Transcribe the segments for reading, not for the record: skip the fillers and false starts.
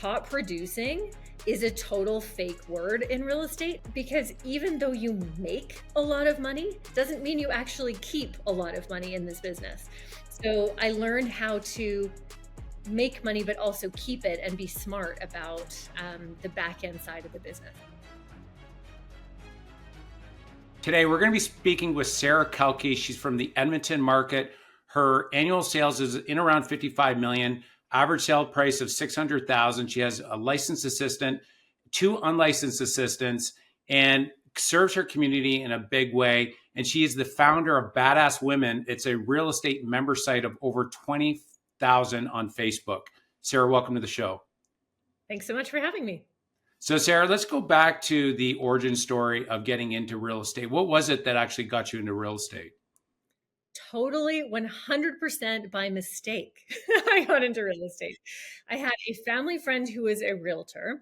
top producing is a total fake word in real estate, because even though you make a lot of money, doesn't mean you actually keep a lot of money in this business. So I learned how to make money, but also keep it and be smart about the back end side of the business. Today, we're going to be speaking with Sara Kalke. She's from the Edmonton market. Her annual sales is in around 55 million, average sale price of 600,000. She has a licensed assistant, 2 unlicensed assistants, and serves her community in a big way. And she is the founder of Badass Women. It's a real estate member site of over 20,000 on Facebook. Sara, welcome to the show. Thanks so much for having me. So Sara, let's go back to the origin story of getting into real estate. What was it that actually got you into real estate? Totally 100% by mistake. I got into real estate. I had a family friend who was a realtor,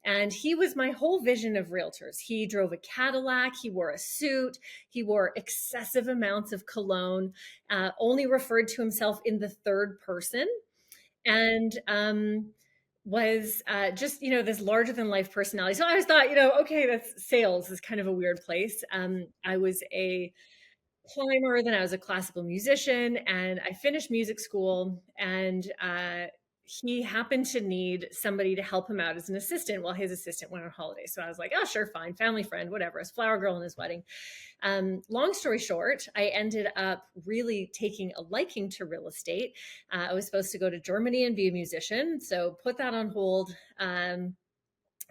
and he was my whole vision of realtors. He drove a Cadillac, he wore a suit, he wore excessive amounts of cologne, only referred to himself in the third person, and was just, this larger than life personality. So I always thought, okay, that's sales is kind of a weird place. I was a climber, then I was a classical musician, and I finished music school, and he happened to need somebody to help him out as an assistant while his assistant went on holiday. So I was like, oh, sure, fine, family friend, whatever. I was flower girl in his wedding. Long story short, I ended up really taking a liking to real estate. I was supposed to go to Germany and be a musician, so put that on hold.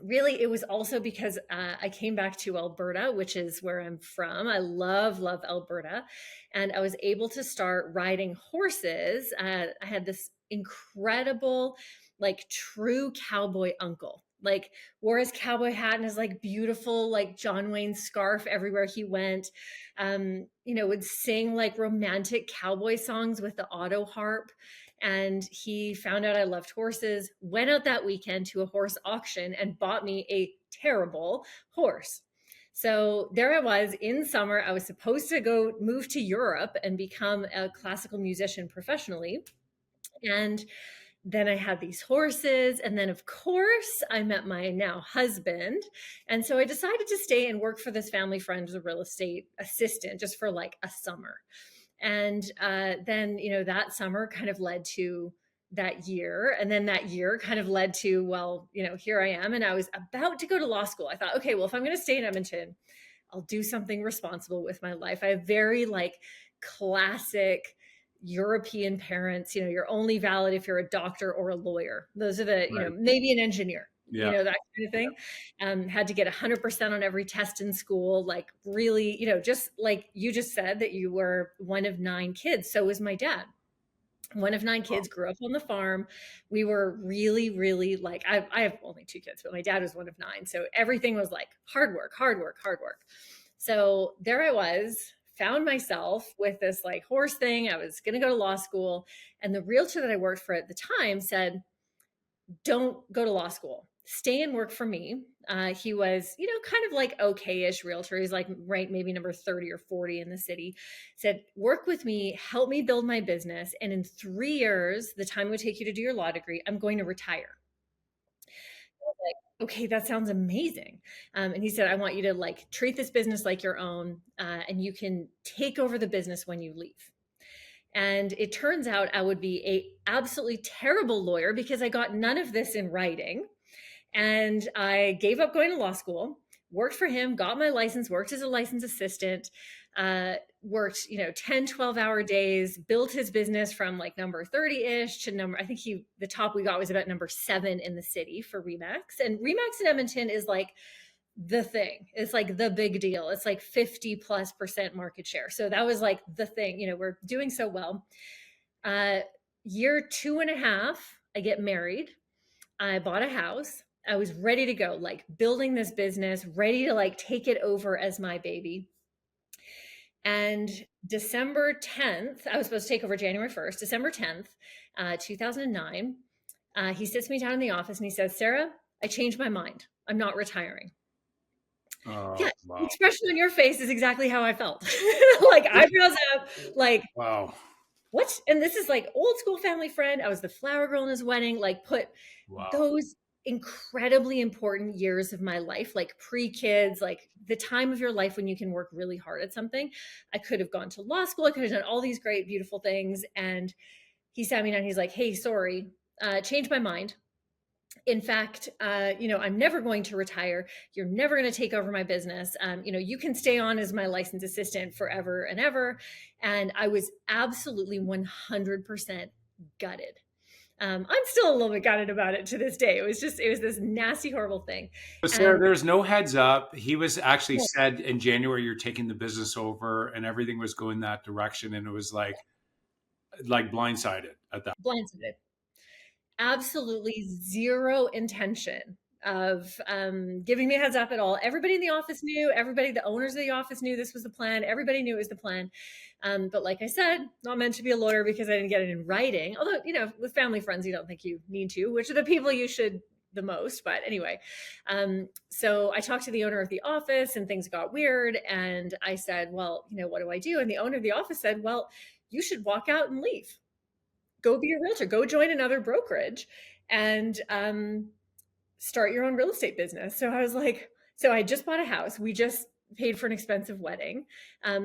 Really, it was also because I came back to Alberta, which is where I'm from. I love Alberta. And I was able to start riding horses. I had this incredible, true cowboy uncle, wore his cowboy hat and his beautiful, John Wayne scarf everywhere he went. Would sing romantic cowboy songs with the auto harp. And he found out I loved horses, went out that weekend to a horse auction and bought me a terrible horse. So there I was in summer. I was supposed to move to Europe and become a classical musician professionally. And then I had these horses. And then, of course, I met my now husband. And so I decided to stay and work for this family friend as a real estate assistant just for a summer. And then, that summer kind of led to that year. And then that year kind of led to, well, here I am. And I was about to go to law school. I thought, okay, well, if I'm going to stay in Edmonton, I'll do something responsible with my life. I have very classic European parents. You're only valid if you're a doctor or a lawyer. Those are the, Right. Maybe an engineer. Yeah. That kind of thing. Had to get 100% on every test in school. Really, just like you just said that you were one of 9 kids. So was my dad. One of 9 kids, grew up on the farm. We were really, really I have only 2 kids, but my dad was one of 9. So everything was hard work, hard work, hard work. So there I was, found myself with this horse thing. I was going to go to law school. And the realtor that I worked for at the time said, don't go to law school. Stay and work for me. He was, kind of okay-ish realtor. He's right, maybe number 30 or 40 in the city. Said, work with me, help me build my business. And in 3 years, the time it would take you to do your law degree, I'm going to retire. I was okay, that sounds amazing. And he said, I want you to treat this business like your own, and you can take over the business when you leave. And it turns out I would be a absolutely terrible lawyer because I got none of this in writing. And I gave up going to law school, worked for him, got my license, worked as a licensed assistant, worked, 10, 12-hour days, built his business from number 30-ish to I think the top we got was about number 7 in the city for RE/MAX. And RE/MAX in Edmonton is the thing. It's the big deal. It's 50+% market share. So that was the thing, we're doing so well. Year 2.5, I get married. I bought a house. I was ready to go, building this business, ready to take it over as my baby. And December 10th, I was supposed to take over January 1st, December 10th, 2009. He sits me down in the office and he says, Sara, I changed my mind. I'm not retiring. Oh, yeah, wow. The expression on your face is exactly how I felt. Eyebrows up, wow. What? And this is old school family friend. I was the flower girl in his wedding, put Wow. those incredibly important years of my life, like pre-kids, like the time of your life when you can work really hard at something. I could have gone to law school. I could have done all these great, beautiful things. And he sat me down. He's like, hey, sorry, changed my mind. In fact, I'm never going to retire. You're never going to take over my business. You can stay on as my licensed assistant forever and ever. And I was absolutely 100% gutted. I'm still a little bit gutted about it to this day. It was this nasty, horrible thing. But Sarah, And there's no heads up. He was actually said in January, you're taking the business over and everything was going that direction. And it was like blindsided at that. blindsided, absolutely zero intention of giving me a heads up at all. Everybody in the office knew, the owners of the office knew this was the plan. Everybody knew it was the plan. But like I said, not meant to be a lawyer because I didn't get it in writing. Although, with family friends, you don't think you need to, which are the people you should the most. But anyway, so I talked to the owner of the office and things got weird. And I said, well, what do I do? And the owner of the office said, well, you should walk out and leave. Go be a realtor, go join another brokerage and start your own real estate business. So I was like, so I just bought a house. We just paid for an expensive wedding.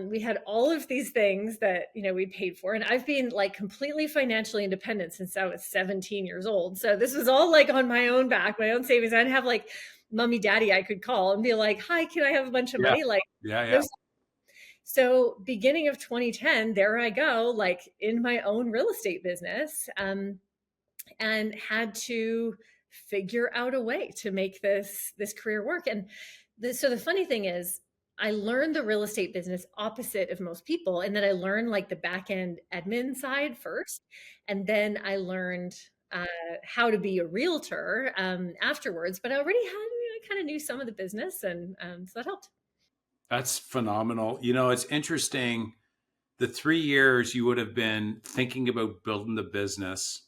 We had all of these things that, we paid for. And I've been like completely financially independent since I was 17 years old. So this was all like on my own back, my own savings. I didn't have like mommy, daddy I could call and be like, hi, can I have a bunch of Yeah. money? Like, Yeah. so beginning of 2010, there I go, like in my own real estate business, and had to figure out a way to make this career work. And so the funny thing is, I learned the real estate business opposite of most people, and then I learned like the back end admin side first, and then I learned how to be a realtor afterwards. But I already had, I kind of knew some of the business, and so that helped. That's phenomenal. It's interesting. The 3 years you would have been thinking about building the business,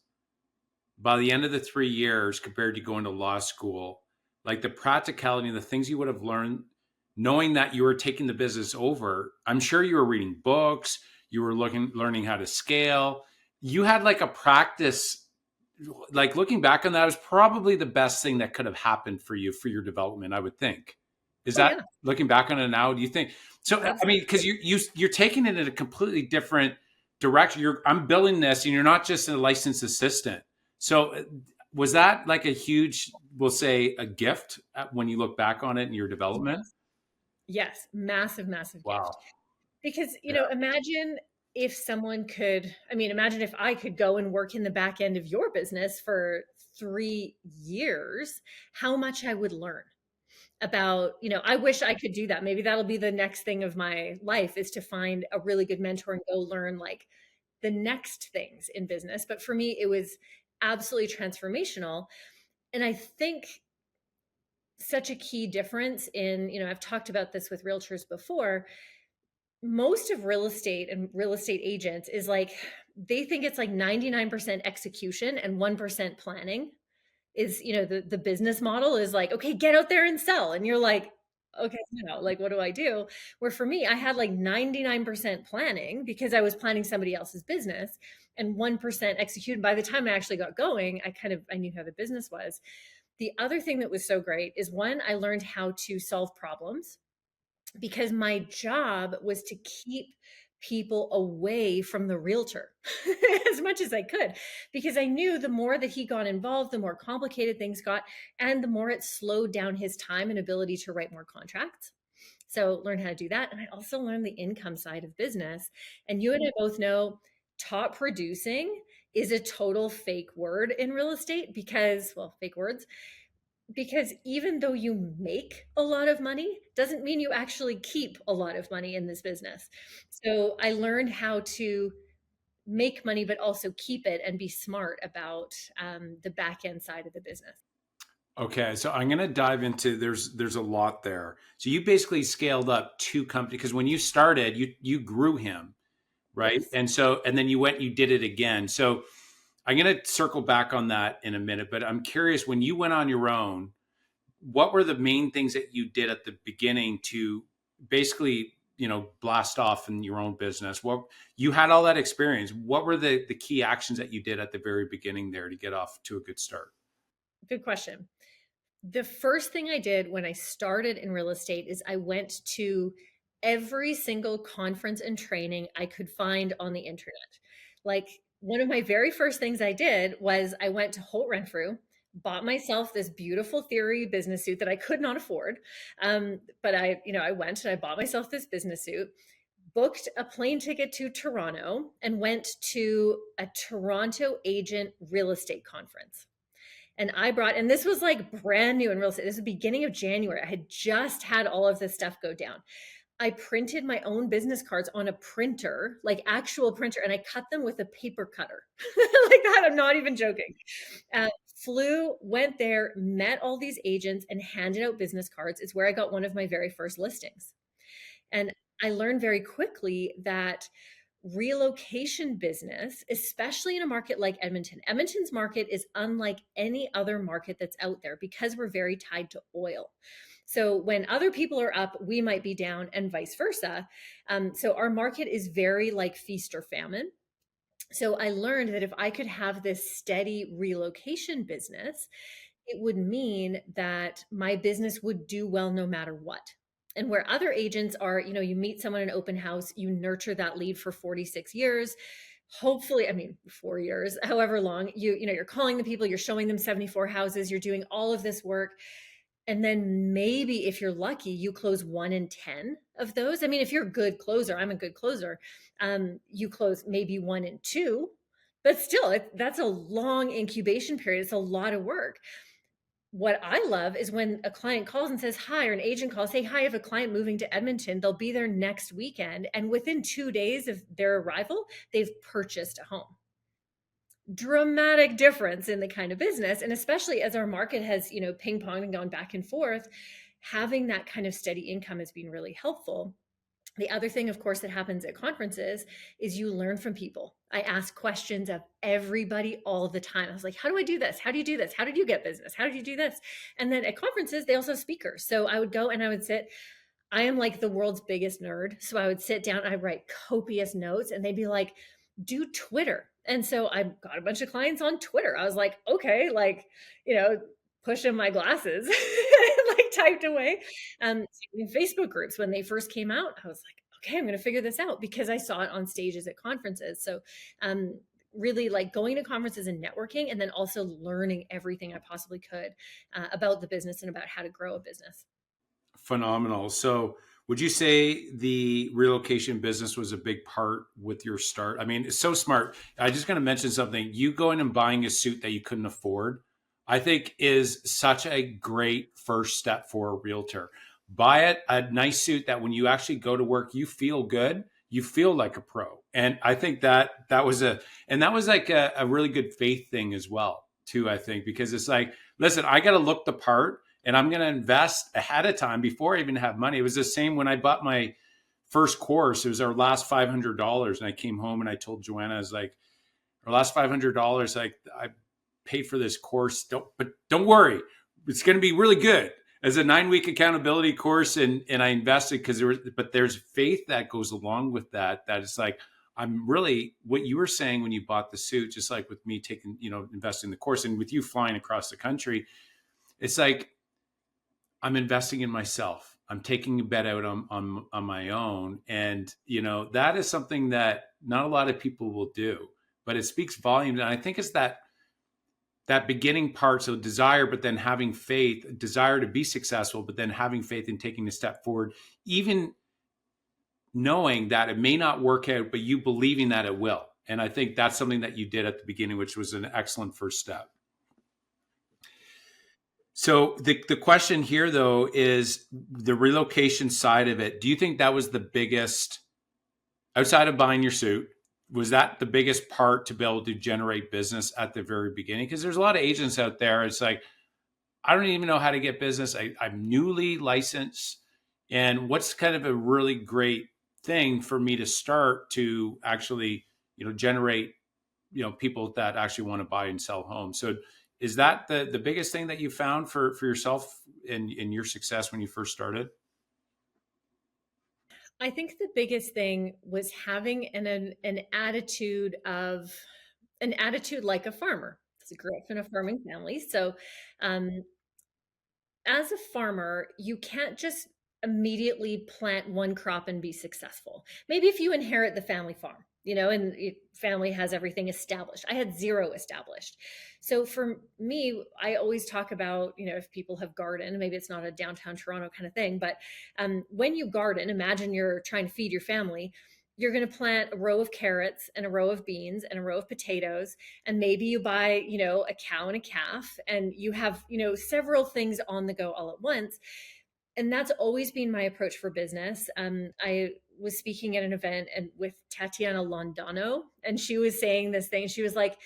by the end of the 3 years, compared to going to law school, like the practicality and the things you would have learned, knowing that you were taking the business over, I'm sure you were reading books, you were learning how to scale. You had like a practice, like looking back on that, was probably the best thing that could have happened for you for your development, I would think. Is Oh that yeah, looking back on it now? Do you think so? I mean, absolutely. because you're taking it in a completely different direction. I'm building this, and you're not just a licensed assistant. So was that like a huge, we'll say, a gift when you look back on it in your development? Yes, massive, massive gift. Wow. Because, Yeah. imagine if someone could, imagine if I could go and work in the back end of your business for 3 years, how much I would learn about, I wish I could do that. Maybe that'll be the next thing of my life, is to find a really good mentor and go learn like the next things in business. But for me, it was absolutely transformational. And I think such a key difference in, I've talked about this with realtors before. Most of real estate and real estate agents is like, they think it's like 99% execution and 1% planning. Is, the business model is like, okay, get out there and sell. And you're like, okay, like, what do I do? Where for me, I had like 99% planning because I was planning somebody else's business, and 1% executed. By the time I actually got going, I knew how the business was. The other thing that was so great is, one, I learned how to solve problems, because my job was to keep people away from the realtor as much as I could, because I knew the more that he got involved, the more complicated things got, and the more it slowed down his time and ability to write more contracts. So learn how to do that. And I also learned the income side of business. And you and I both know top producing is a total fake word in real estate, because, well, fake words, because even though you make a lot of money doesn't mean you actually keep a lot of money in this business. So I learned how to make money but also keep it, and be smart about the back end side of the business. Okay, so I'm going to dive into, there's a lot there. So you basically scaled up two companies, because when you started, you grew him, right? Yes. And then you did it again. So I'm going to circle back on that in a minute, but I'm curious, when you went on your own, what were the main things that you did at the beginning to basically, blast off in your own business? What, you had all that experience. What were the key actions that you did at the very beginning there to get off to a good start? Good question. The first thing I did when I started in real estate is I went to every single conference and training I could find on the internet. Like one of my very first things I did was I went to Holt Renfrew, bought myself this beautiful theory business suit that I could not afford. But I went and I bought myself this business suit, booked a plane ticket to Toronto, and went to a Toronto agent real estate conference. And this was like brand new in real estate. This was the beginning of January. I had just had all of this stuff go down. I printed my own business cards on a printer, like actual printer, and I cut them with a paper cutter. Like that, I'm not even joking. Flew, went there, met all these agents, and handed out business cards. It's where I got one of my very first listings. And I learned very quickly that relocation business, especially in a market like Edmonton, Edmonton's market is unlike any other market that's out there because we're very tied to oil. So when other people are up, we might be down, and vice versa. So our market is very like feast or famine. So I learned that if I could have this steady relocation business, it would mean that my business would do well no matter what. And where other agents are, you meet someone in an open house, you nurture that lead for 46 years. Hopefully, I mean, 4 years, however long, you're calling the people, you're showing them 74 houses, you're doing all of this work. And then maybe if you're lucky, you close 1 in 10 of those. I mean, if you're a good closer, I'm a good closer, you close maybe 1 in 2, but still, that's a long incubation period. It's a lot of work. What I love is when a client calls and says hi, or an agent calls, say, hi, I have a client moving to Edmonton. They'll be there next weekend. And within 2 days of their arrival, they've purchased a home. Dramatic difference in the kind of business. And especially as our market has, ping ponged and gone back and forth, having that kind of steady income has been really helpful. The other thing, of course, that happens at conferences is you learn from people. I ask questions of everybody all the time. I was like, how do I do this? How do you do this? How did you get business? How did you do this? And then at conferences, they also have speakers. So I would go and I would sit. I am like the world's biggest nerd. So I would sit down, I write copious notes, and they'd be like, do Twitter. And so I got a bunch of clients on Twitter. I was like, okay, like, pushing my glasses, like typed away. In Facebook groups, when they first came out, I was like, okay, I'm going to figure this out because I saw it on stages at conferences. So, really like going to conferences and networking, and then also learning everything I possibly could about the business and about how to grow a business. Phenomenal. So would you say the relocation business was a big part with your start? I mean, it's so smart. I just going to mention something. You going and buying a suit that you couldn't afford, I think is such a great first step for a realtor. Buy it, a nice suit that when you actually go to work, you feel good. You feel like a pro. And I think that was like a really good faith thing as well, too, I think, because it's like, listen, I got to look the part, and I'm going to invest ahead of time before I even have money. It was the same when I bought my first course. It was our last $500. And I came home and I told Joanna, I was like, our last $500, like I paid for this course. But don't worry. It's going to be really good as a 9-week accountability course. And I invested but there's faith that goes along with that. That it's like, I'm really what you were saying when you bought the suit, just like with me taking, investing in the course, and with you flying across the country, it's like, I'm investing in myself. I'm taking a bet out on my own. And, that is something that not a lot of people will do, but it speaks volumes. And I think it's that beginning part. So desire, but then having faith, desire to be successful, but then having faith in taking a step forward, even knowing that it may not work out, but you believing that it will. And I think that's something that you did at the beginning, which was an excellent first step. So the question here, though, is the relocation side of it. Do you think that was the biggest, outside of buying your suit, was that the biggest part to be able to generate business at the very beginning? Because there's a lot of agents out there. It's like, I don't even know how to get business. I'm newly licensed. And what's kind of a really great thing for me to start to actually, generate, people that actually want to buy and sell homes. So is that the biggest thing that you found for yourself in your success when you first started? I think the biggest thing was having an attitude like a farmer. farmers, grew up in a farming family. So, um, as a farmer, you can't just immediately plant one crop and be successful. Maybe if you inherit the family farm, and your family has everything established. I had zero established. So for me, I always talk about, if people have garden, maybe it's not a downtown Toronto kind of thing, but when you garden, imagine you're trying to feed your family. You're going to plant a row of carrots and a row of beans and a row of potatoes, and maybe you buy a cow and a calf, and you have several things on the go all at once. And that's always been my approach for business. I was speaking at an event and with Tatiana Londano, and she was saying this thing. She was like,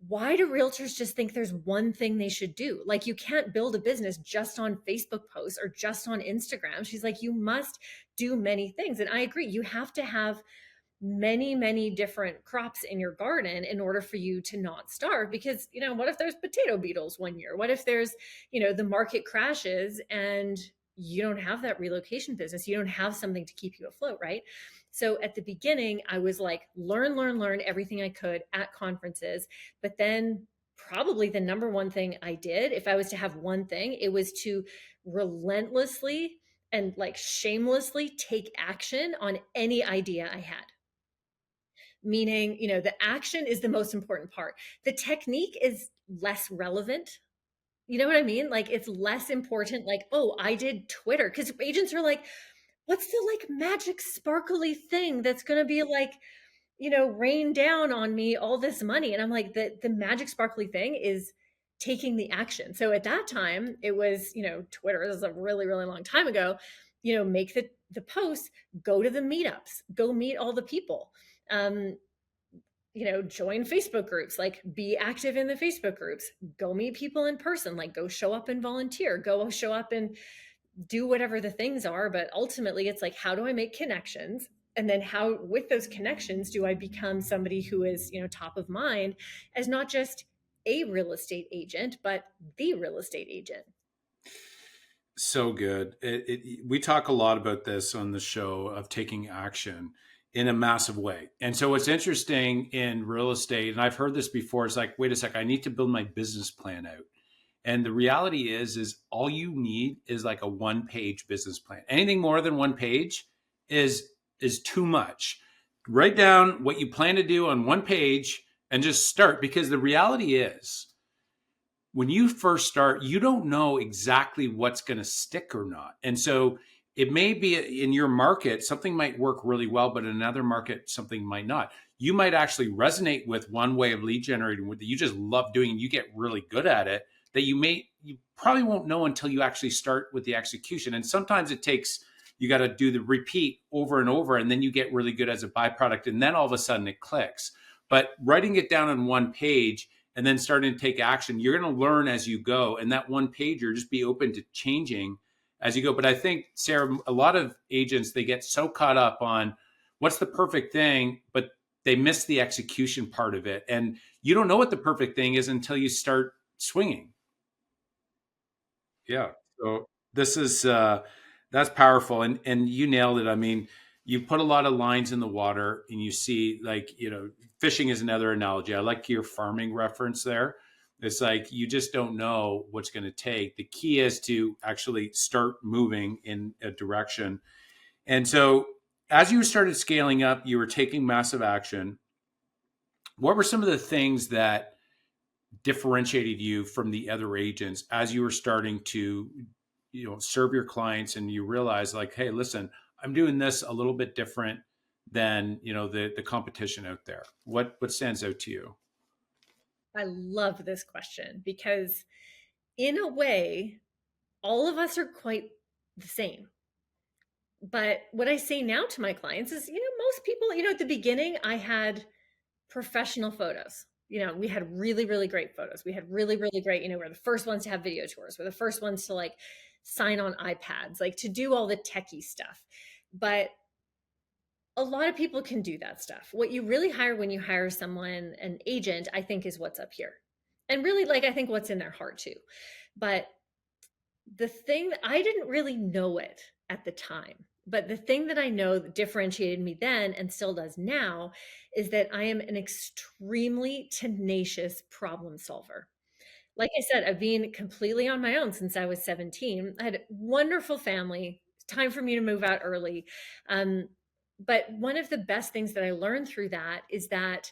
why do realtors just think there's one thing they should do? Like, you can't build a business just on Facebook posts or just on Instagram. She's like, you must do many things. And I agree. You have to have many, many different crops in your garden in order for you to not starve. Because, what if there's potato beetles one year? What if there's, the market crashes and you don't have that relocation business? You don't have something to keep you afloat, right? So at the beginning, I was like, learn everything I could at conferences. But then probably the number one thing I did, if I was to have one thing, it was to relentlessly and like shamelessly take action on any idea I had. Meaning, the action is the most important part. The technique is less relevant. You know what I mean? Like, it's less important. Like, oh, I did Twitter, because agents are like, what's the like magic sparkly thing that's going to be like, rain down on me all this money? And I'm like, the magic sparkly thing is taking the action. So at that time, it was, Twitter. This is a really, really long time ago. Make the posts, go to the meetups, go meet all the people. Um, join Facebook groups, like be active in the Facebook groups, go meet people in person, like go show up and volunteer, go show up and do whatever the things are. But ultimately, it's like, how do I make connections? And then how, with those connections, do I become somebody who is, top of mind as not just a real estate agent, but the real estate agent? So good. We talk a lot about this on the show of taking action in a massive way. And so what's interesting in real estate, and I've heard this before, it's like, wait a sec, I need to build my business plan out. And the reality is all you need is like a one-page business plan. Anything more than one page is too much. Write down what you plan to do on one page and just start, because the reality is when you first start, you don't know exactly what's going to stick or not. And so it may be in your market, something might work really well, but in another market, something might not. You might actually resonate with one way of lead generating that you just love doing and you get really good at it, that you probably won't know until you actually start with the execution. And sometimes it takes, you got to do the repeat over and over, and then you get really good as a byproduct. And then all of a sudden it clicks. But writing it down on one page and then starting to take action, you're going to learn as you go. And that one pager, just be open to changing as you go. But I think, Sarah, a lot of agents, they get so caught up on what's the perfect thing, but they miss the execution part of it. And you don't know what the perfect thing is until you start swinging. Yeah. So this is that's powerful, and you nailed it. I mean, you put a lot of lines in the water, and you see, like, fishing is another analogy. I like your farming reference there. It's like you just don't know what's going to take. The key is to actually start moving in a direction. And so, as you started scaling up, you were taking massive action. What were some of the things that differentiated you from the other agents as you were starting to serve your clients, and you realize, like, hey, listen, I'm doing this a little bit different than the competition out there? What stands out to you? I love this question because, in a way, all of us are quite the same. But what I say now to my clients is, most people, at the beginning, I had professional photos. We had really, really great photos. We had really, really great, we're the first ones to have video tours. We're the first ones to like sign on iPads, like to do all the techie stuff. But a lot of people can do that stuff. What you really hire when you hire someone, an agent, I think, is what's up here. And really, like, I think what's in their heart too. But the thing, I didn't really know it at the time, but the thing that I know that differentiated me then and still does now is that I am an extremely tenacious problem solver. like I said, I've been completely on my own since I was 17. I had a wonderful family. Time for me to move out early. Um, but one of the best things that I learned through that is that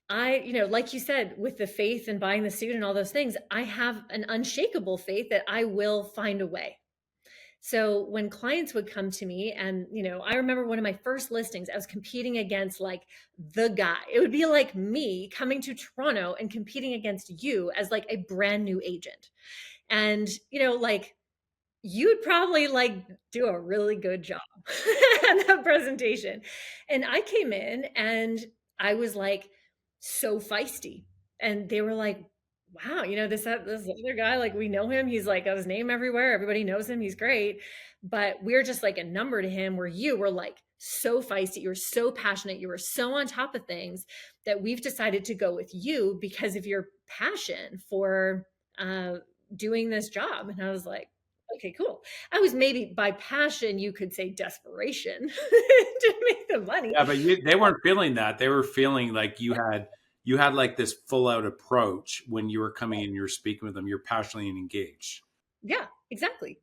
like you said, with the faith and buying the suit and all those things, I have an unshakable faith that I will find a way. So when clients would come to me and, I remember one of my first listings, I was competing against like the guy. It would be like me coming to Toronto and competing against you as like a brand new agent. And, like you'd probably like do a really good job at that presentation. And I came in and I was like so feisty. And they were like, wow, this other guy, like we know him. He's like got his name everywhere. Everybody knows him. He's great. But we're just like a number to him where you were like so feisty. You were so passionate. You were so on top of things that we've decided to go with you because of your passion for doing this job. And I was like, okay, cool. I was maybe by passion, you could say desperation to make the money. Yeah, but they weren't feeling that. They were feeling like you had like this full out approach when you were coming in, you were speaking with them, you're passionately engaged. Yeah, exactly.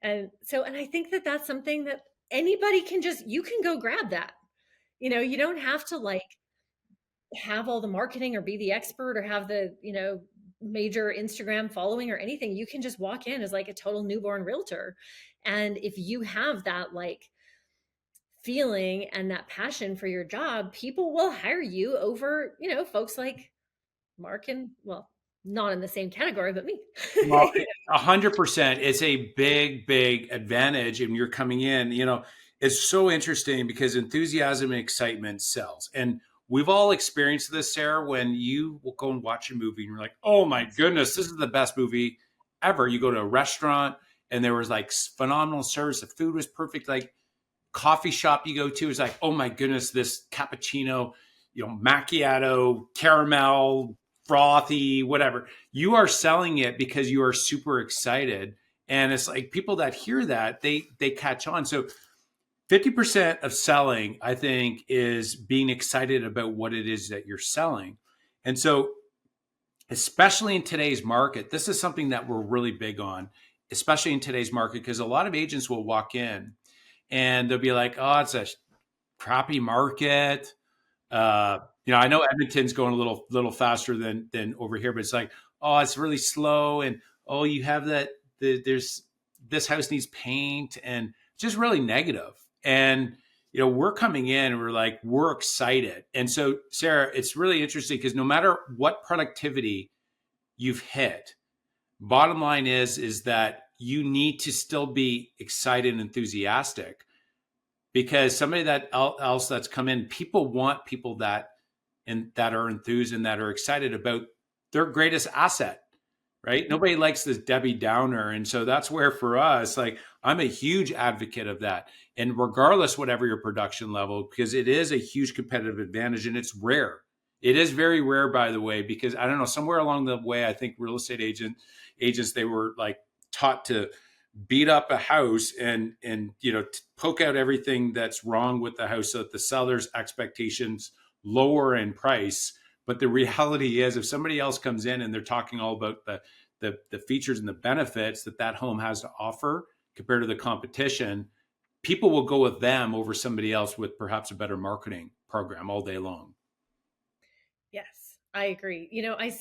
And I think that that's something that anybody you can go grab that. You don't have to like have all the marketing or be the expert or have the, major Instagram following or anything. You can just walk in as like a total newborn realtor. And if you have that like feeling and that passion for your job, people will hire you over, folks like Mark and, well, not in the same category, but me. Well, 100%. It's a big, big advantage. And you're coming in, it's so interesting because enthusiasm and excitement sells. And we've all experienced this, Sarah, when you will go and watch a movie and you're like, oh my goodness, this is the best movie ever. You go to a restaurant and there was like phenomenal service. The food was perfect. Like coffee shop you go to is like, oh my goodness, this cappuccino, macchiato, caramel, frothy, whatever. You are selling it because you are super excited. And it's like people that hear that, they catch on. So 50% of selling, I think, is being excited about what it is that you're selling. And so, especially in today's market, this is something that we're really big on, especially in today's market, because a lot of agents will walk in and they'll be like, oh, it's a crappy market. I know Edmonton's going a little faster than over here, but it's like, oh, it's really slow, and oh, you have there's this house needs paint, and just really negative. And we're coming in and we're like, we're excited. And so, Sarah, it's really interesting because no matter what productivity you've hit, bottom line is that you need to still be excited and enthusiastic, because somebody else that's come in, people want people that are enthused and that are excited about their greatest asset, right? Nobody likes this Debbie Downer. And so that's where for us, like I'm a huge advocate of that. And regardless, whatever your production level, because it is a huge competitive advantage and it's rare. It is very rare, by the way, because I don't know, somewhere along the way, I think real estate agents, they were like taught to beat up a house and poke out everything that's wrong with the house so that the seller's expectations lower in price. But the reality is, if somebody else comes in and they're talking all about the features and the benefits that home has to offer compared to the competition, people will go with them over somebody else with perhaps a better marketing program all day long. Yes, I agree.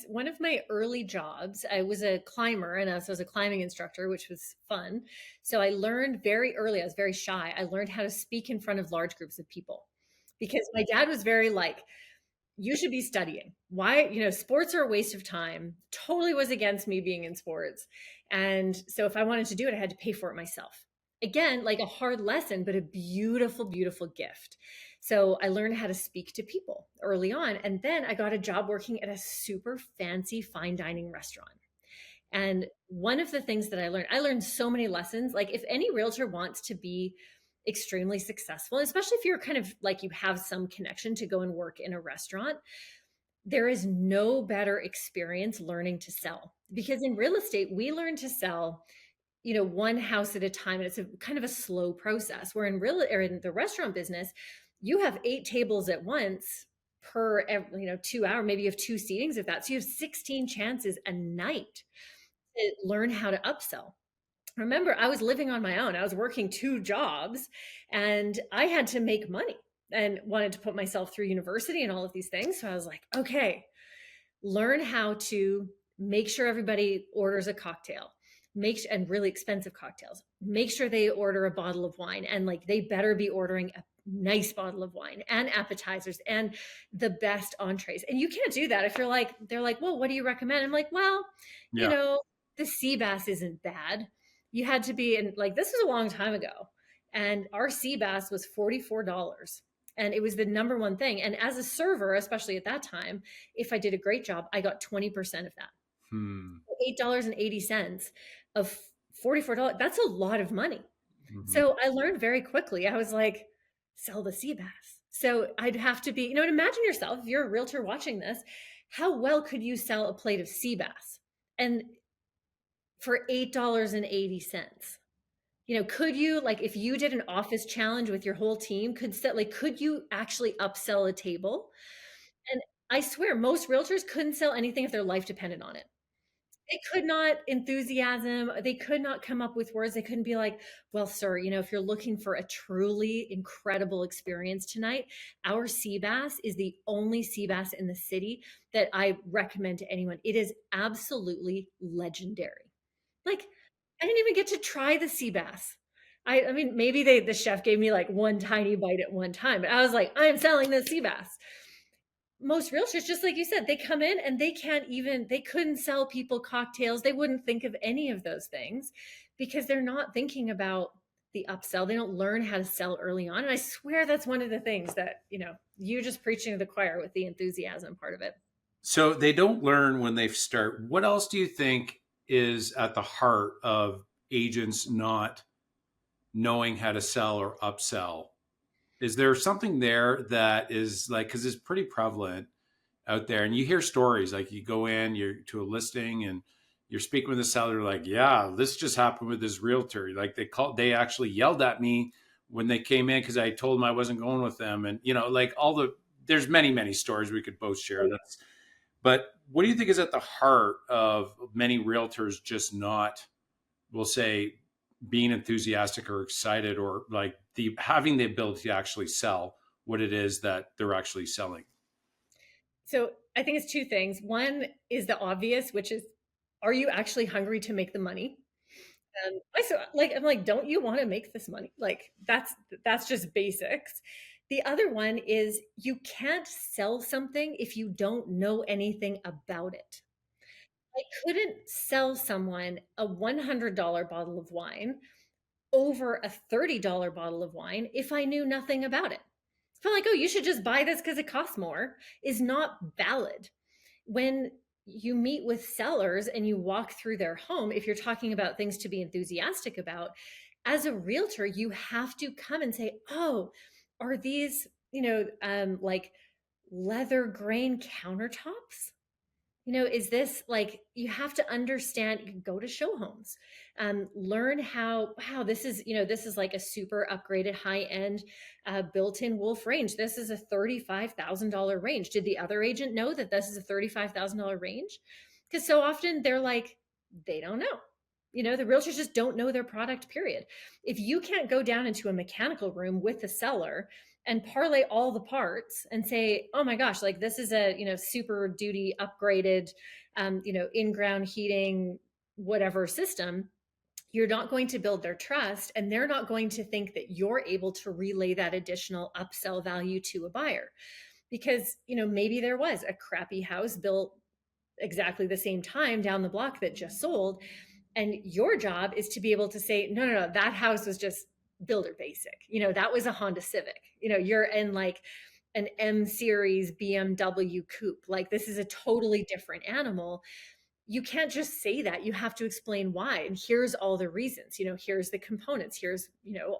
One of my early jobs, I was a climber and I was a climbing instructor, which was fun. So I learned very early, I was very shy. I learned how to speak in front of large groups of people because my dad was very like, you should be studying. Why, sports are a waste of time. Totally was against me being in sports. And so if I wanted to do it, I had to pay for it myself. Again, like a hard lesson, but a beautiful, beautiful gift. So I learned how to speak to people early on. And then I got a job working at a super fancy fine dining restaurant. And one of the things that I learned so many lessons. Like if any realtor wants to be extremely successful, especially if you're kind of like you have some connection to go and work in a restaurant, there is no better experience learning to sell. Because in real estate, we learn to sell, one house at a time, and it's a kind of a slow process. Where in the restaurant business, you have 8 tables at once per 2 hour. Maybe you have two seatings of that, so you have 16 chances a night to learn how to upsell. Remember, I was living on my own. I was working two jobs and I had to make money and wanted to put myself through university and all of these things. So I was like, okay, learn how to make sure everybody orders a cocktail, and really expensive cocktails. Make sure they order a bottle of wine, and like they better be ordering a nice bottle of wine and appetizers and the best entrees. And you can't do that if you're like, they're like, well, what do you recommend? I'm like, well, you Yeah. know, the sea bass isn't bad. You had to be in, like, this was a long time ago. And our sea bass was $44. And it was the number one thing. And as a server, especially at that time, if I did a great job, I got 20% of that. Hmm. $8.80 of $44. That's a lot of money. Mhm. So I learned very quickly. I was like, sell the sea bass. So I'd have to be, and imagine yourself, if you're a realtor watching this, how well could you sell a plate of sea bass? And for $8.80. Could you, like, if you did an office challenge with your whole team, could you actually upsell a table? And I swear most realtors couldn't sell anything if their life depended on it. They could not enthusiasm, they could not come up with words. They couldn't be like, well, sir, if you're looking for a truly incredible experience tonight, our sea bass is the only sea bass in the city that I recommend to anyone. It is absolutely legendary. Like, I didn't even get to try the sea bass. I mean, maybe the chef gave me like one tiny bite at one time, but I was like, I'm selling the sea bass. Most realtors, just like you said, they come in and they couldn't sell people cocktails. They wouldn't think of any of those things because they're not thinking about the upsell. They don't learn how to sell early on. And I swear that's one of the things that, you just preaching to the choir with the enthusiasm part of it. So they don't learn when they start. What else do you think is at the heart of agents not knowing how to sell or upsell? Is there something there that is like, because it's pretty prevalent out there, and you hear stories like you go in, you're to a listing, and you're speaking with the seller, like, yeah, this just happened with this realtor. Like they actually yelled at me when they came in because I told them I wasn't going with them, and like there's many stories we could both share. But what do you think is at the heart of many realtors just not, we'll say, being enthusiastic or excited, or like having the ability to actually sell what it is that they're actually selling? So I think it's two things. One is the obvious, which is, are you actually hungry to make the money? I'm like, don't you want to make this money? Like that's just basics. The other one is you can't sell something if you don't know anything about it. I couldn't sell someone a $100 bottle of wine over a $30 bottle of wine if I knew nothing about it. So I'm like, oh, you should just buy this because it costs more, is not valid. When you meet with sellers and you walk through their home, if you're talking about things to be enthusiastic about, as a realtor, you have to come and say, oh, are these, like leather grain countertops? Is this, like, you have to understand, go to show homes, learn how, wow, this is like a super upgraded high-end built-in wolf range. This is a $35,000 range. Did the other agent know that this is a $35,000 range? Because so often they're like, they don't know. The realtors just don't know their product, period. If you can't go down into a mechanical room with the seller and parlay all the parts and say, oh my gosh, like this is a, super duty upgraded, in-ground heating, whatever system, you're not going to build their trust, and they're not going to think that you're able to relay that additional upsell value to a buyer. Because, maybe there was a crappy house built exactly the same time down the block that just sold. And your job is to be able to say, no, no, no, that house was just builder basic. That was a Honda Civic. You're in like an M series BMW coupe. Like, this is a totally different animal. You can't just say that. You have to explain why. And here's all the reasons. Here's the components. Here's,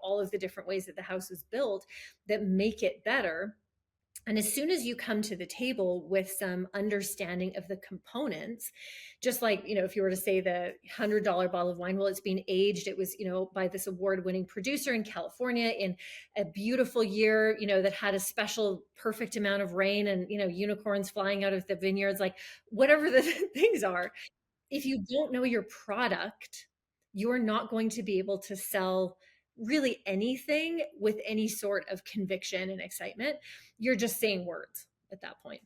all of the different ways that the house was built that make it better. And as soon as you come to the table with some understanding of the components, just like, if you were to say the $100 bottle of wine, well, it's been aged. It was, by this award winning producer in California in a beautiful year, that had a special perfect amount of rain and, unicorns flying out of the vineyards, like whatever the things are. If you don't know your product, you're not going to be able to sell really anything with any sort of conviction and excitement. You're just saying words at that point.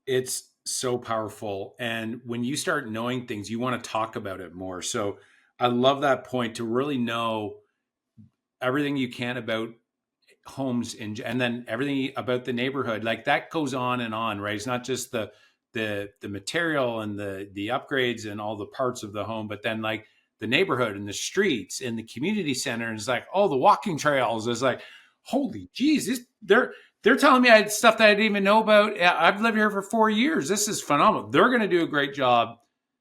It's so powerful. And when you start knowing things, you want to talk about it more. So I love that point, to really know everything you can about homes and then everything about the neighborhood. Like that goes on, right? It's not just the material and the upgrades and all the parts of the home, but then like the neighborhood and the streets and the community center. And it's like, oh, the walking trails. It's like, holy geez, they're telling me I had stuff that I didn't even know about. I've lived here for 4 years. This is phenomenal. They're going to do a great job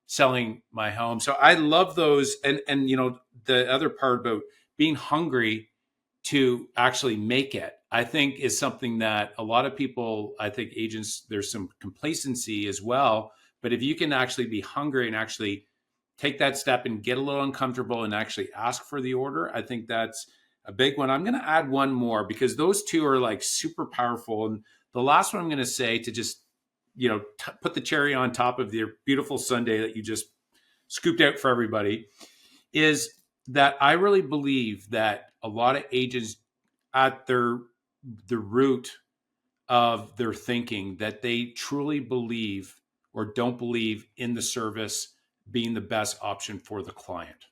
selling my home. So I love those. And the other part about being hungry to actually make it, I think is something that a lot of people, I think agents, there's some complacency as well. But if you can actually be hungry and actually take that step and get a little uncomfortable and actually ask for the order, I think that's a big one. I'm going to add one more because those two are like super powerful. And the last one I'm going to say, to just, put the cherry on top of your beautiful sundae that you just scooped out for everybody, is that I really believe that a lot of agents, at the root of their thinking, that they truly believe or don't believe in the service being the best option for the client.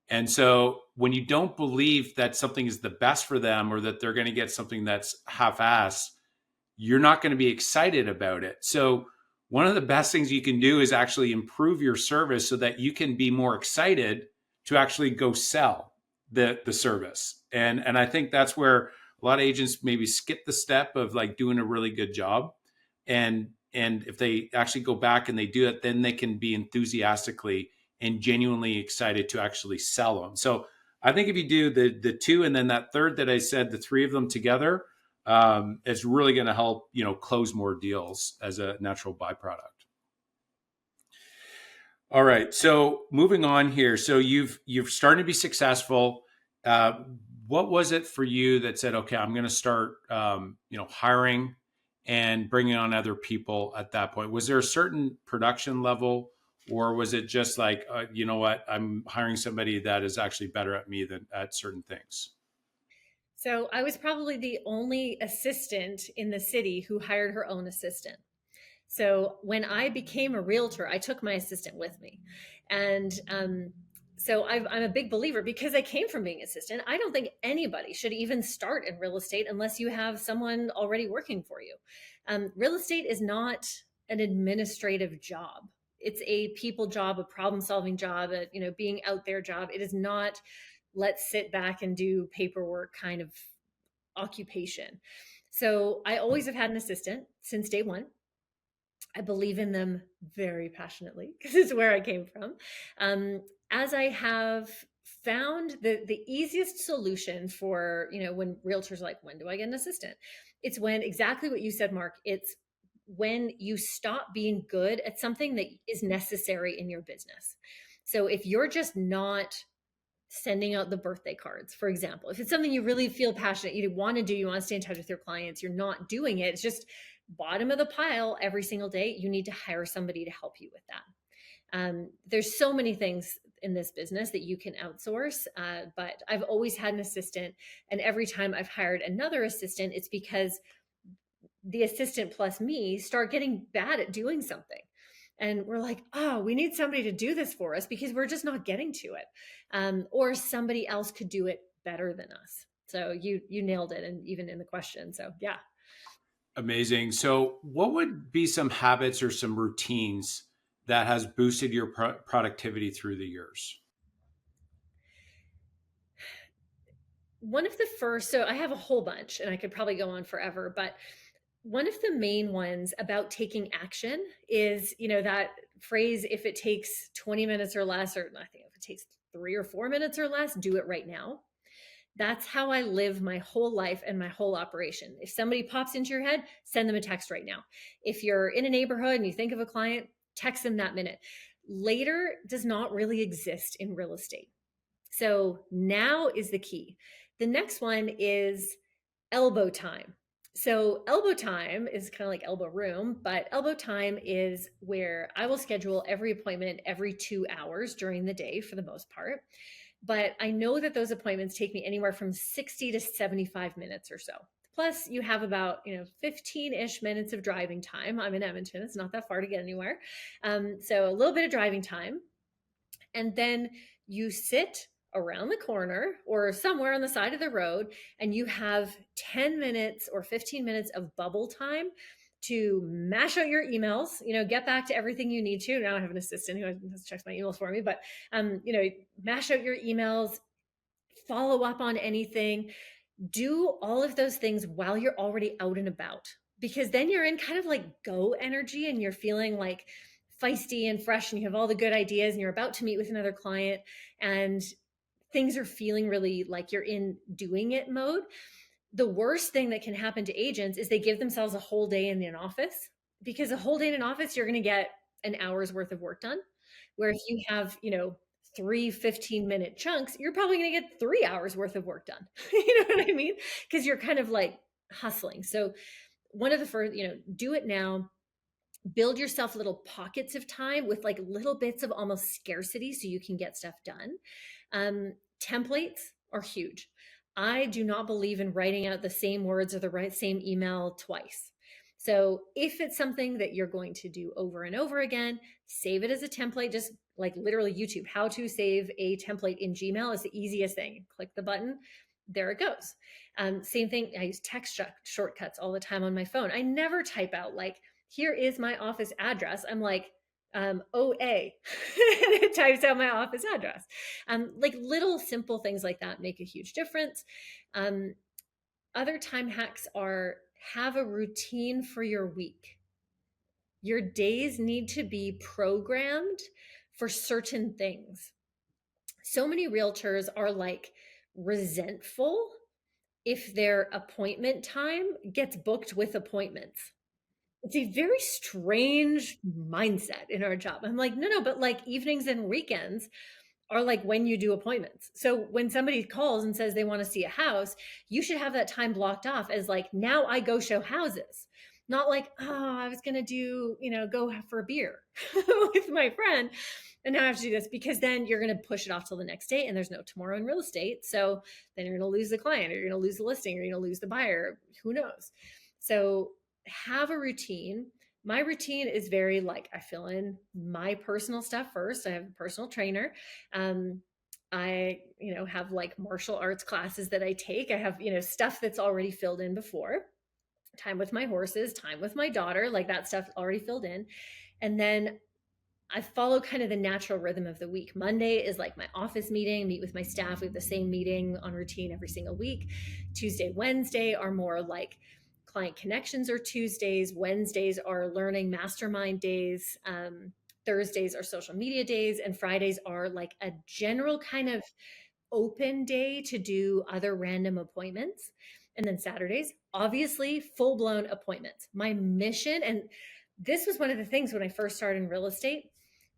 And so when you don't believe that something is the best for them, or that they're going to get something that's half-assed, you're not going to be excited about it. So one of the best things you can do is actually improve your service so that you can be more excited to actually go sell the service. And I think that's where a lot of agents maybe skip the step of like doing a really good job. And if they actually go back and they do it, then they can be enthusiastically and genuinely excited to actually sell them. So I think if you do the two and then that third that I said, the three of them together, it's really going to help, close more deals as a natural byproduct. All right. So moving on here. So you've started to be successful. What was it for you that said, okay, I'm going to start, hiring and bringing on other people at that point? Was there a certain production level, or was it just like, you know what, I'm hiring somebody that is actually better at me than at certain things? So I was probably the only assistant in the city who hired her own assistant. So when I became a realtor, I took my assistant with me. And so I'm a big believer, because I came from being assistant. I don't think anybody should even start in real estate unless you have someone already working for you. Real estate is not an administrative job. It's a people job, a problem solving job, a being out there job. It is not let's sit back and do paperwork kind of occupation. So I always have had an assistant since day one. I believe in them very passionately because it's where I came from. As I have found the easiest solution for, when realtors are like, when do I get an assistant? It's when, exactly what you said, Mark, it's when you stop being good at something that is necessary in your business. So if you're just not sending out the birthday cards, for example, if it's something you really feel passionate, you want to do, you want to stay in touch with your clients, you're not doing it, it's just bottom of the pile every single day, you need to hire somebody to help you with that. There's so many things in this business that you can outsource, but I've always had an assistant. And every time I've hired another assistant, it's because the assistant plus me start getting bad at doing something. And we're like, oh, we need somebody to do this for us because we're just not getting to it. Or somebody else could do it better than us. So you nailed it, and even in the question. So yeah. Amazing. So what would be some habits or some routines that has boosted your productivity through the years? One of the first, so I have a whole bunch and I could probably go on forever, but one of the main ones about taking action is, that phrase, if it takes 20 minutes or less, or I think if it takes 3 or 4 minutes or less, do it right now. That's how I live my whole life and my whole operation. If somebody pops into your head, send them a text right now. If you're in a neighborhood and you think of a client, text them that minute. Later does not really exist in real estate. So now is the key. The next one is elbow time. So elbow time is kind of like elbow room, but elbow time is where I will schedule every appointment every 2 hours during the day for the most part. But I know that those appointments take me anywhere from 60 to 75 minutes or so. Plus, you have about 15-ish minutes of driving time. I'm in Edmonton; it's not that far to get anywhere. So a little bit of driving time, and then you sit around the corner or somewhere on the side of the road, and you have 10 minutes or 15 minutes of bubble time to mash out your emails, get back to everything you need to. Now I have an assistant who checks my emails for me, but mash out your emails, follow up on anything, do all of those things while you're already out and about, because then you're in kind of like go energy and you're feeling like feisty and fresh and you have all the good ideas and you're about to meet with another client and things are feeling really like you're in doing it mode. The worst thing that can happen to agents is they give themselves a whole day in an office, because a whole day in an office, you're going to get an hour's worth of work done. Where if you have, three 15-minute chunks, you're probably going to get 3 hours worth of work done. You know what I mean? Because you're kind of like hustling. So one of the first, do it now. Build yourself little pockets of time with like little bits of almost scarcity so you can get stuff done. Templates are huge. I do not believe in writing out the same words or the same email twice. So if it's something that you're going to do over and over again, save it as a template. Just like literally YouTube, how to save a template in Gmail is the easiest thing. Click the button, there it goes. Same thing, I use text shortcuts all the time on my phone. I never type out like, here is my office address. I'm like, OA, and it types out my office address. Like little simple things like that make a huge difference. Other time hacks are have a routine for your week. Your days need to be programmed for certain things. So many realtors are like resentful if their appointment time gets booked with appointments. It's a very strange mindset in our job. I'm like, no, but like evenings and weekends are like when you do appointments. So when somebody calls and says they want to see a house, you should have that time blocked off as like, now I go show houses. Not like, oh, I was going to do, go for a beer with my friend. And now I have to do this, because then you're going to push it off till the next day and there's no tomorrow in real estate. So then you're going to lose the client, or you're going to lose the listing, or you're going to lose the buyer. Who knows? So have a routine. My routine is very like, I fill in my personal stuff first. I have a personal trainer. I, have like martial arts classes that I take. I have, stuff that's already filled in before. Time with my horses, time with my daughter, like that stuff already filled in. And then I follow kind of the natural rhythm of the week. Monday is like my office meeting, meet with my staff. We have the same meeting on routine every single week. Tuesday, Wednesday are more like client connections, or Tuesdays. Wednesdays are learning mastermind days. Thursdays are social media days, and Fridays are like a general kind of open day to do other random appointments. And then Saturdays, obviously, full blown appointments. My mission, and this was one of the things when I first started in real estate,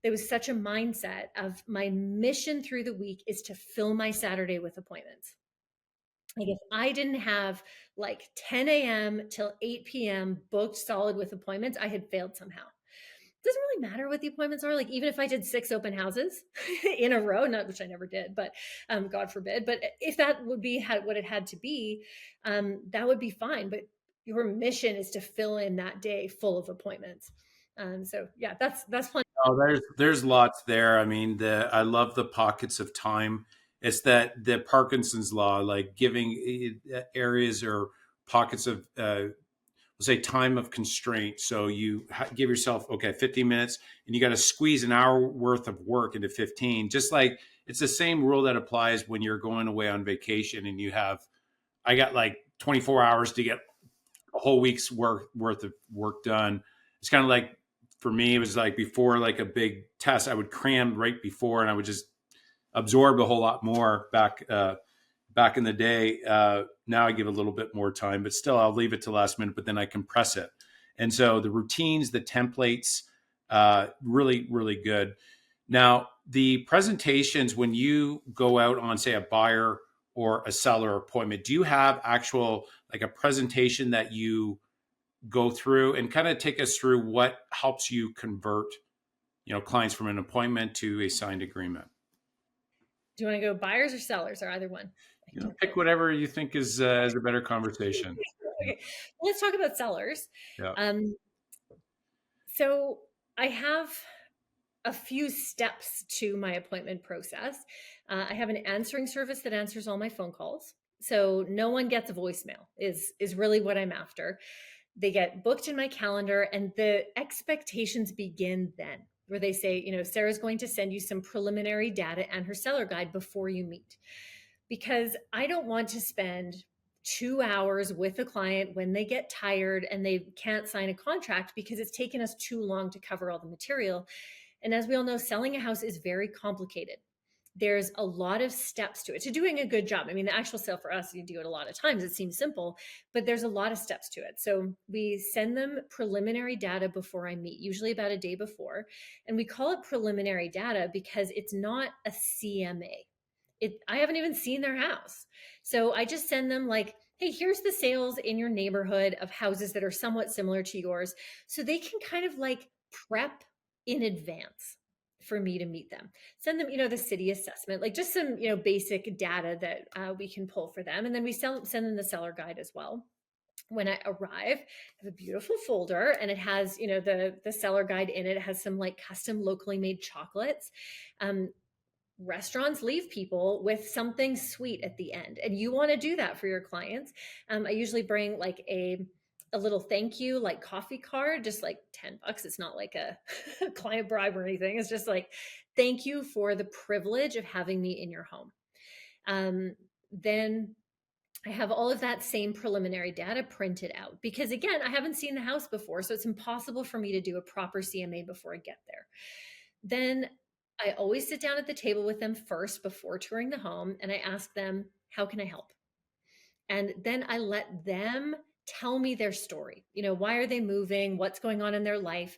there was such a mindset of my mission through the week is to fill my Saturday with appointments. Like if I didn't have like 10 a.m. till 8 p.m. booked solid with appointments, I had failed somehow. It doesn't really matter what the appointments are. Like even if I did 6 open houses in a row, not which I never did, but God forbid. But if that would be what it had to be, that would be fine. But your mission is to fill in that day full of appointments. So yeah, that's plenty. Oh, there's lots there. I mean, I love the pockets of time. It's that the Parkinson's law, like giving areas or pockets of, let's say, time of constraint. So you give yourself, okay, 50 minutes, and you got to squeeze an hour worth of work into 15. Just like it's the same rule that applies when you're going away on vacation and I got like 24 hours to get a whole week's worth of work done. It's kind of like, for me, it was like before like a big test, I would cram right before and I would just absorb a whole lot more back back in the day. Now I give a little bit more time, but still I'll leave it to last minute, but then I compress it. And so the routines, the templates, really, really good. Now, the presentations, when you go out on, say, a buyer or a seller appointment, do you have actual, like a presentation that you go through, and kind of take us through what helps you convert, clients from an appointment to a signed agreement? Do you want to go buyers or sellers or either one? I can do Pick both. whatever you think is a better conversation. Okay, well, let's talk about sellers. Yeah. Um, so I have a few steps to my appointment process. I have an answering service that answers all my phone calls. So no one gets a voicemail is really what I'm after. They get booked in my calendar, and the expectations begin then, where they say, Sarah's going to send you some preliminary data and her seller guide before you meet. Because I don't want to spend 2 hours with a client when they get tired and they can't sign a contract because it's taken us too long to cover all the material. And as we all know, selling a house is very complicated. There's a lot of steps to it, to doing a good job. I mean, the actual sale for us, you do it a lot of times. It seems simple, but there's a lot of steps to it. So we send them preliminary data before I meet, usually about a day before. And we call it preliminary data because it's not a CMA. I haven't even seen their house. So I just send them like, hey, here's the sales in your neighborhood of houses that are somewhat similar to yours. So they can kind of like prep in advance for me to meet them. Send them, the city assessment, like just some, basic data that we can pull for them. And then we send them the seller guide as well. When I arrive, I have a beautiful folder, and it has, the seller guide in it. It has some like custom locally made chocolates. Restaurants leave people with something sweet at the end, and you want to do that for your clients. I usually bring like a little thank you, like coffee card, just like $10. It's not like a client bribe or anything. It's just like, thank you for the privilege of having me in your home. Then I have all of that same preliminary data printed out because, again, I haven't seen the house before, so it's impossible for me to do a proper CMA before I get there. Then I always sit down at the table with them first before touring the home, and I ask them, how can I help? And then I let them tell me their story. Why are they moving? What's going on in their life?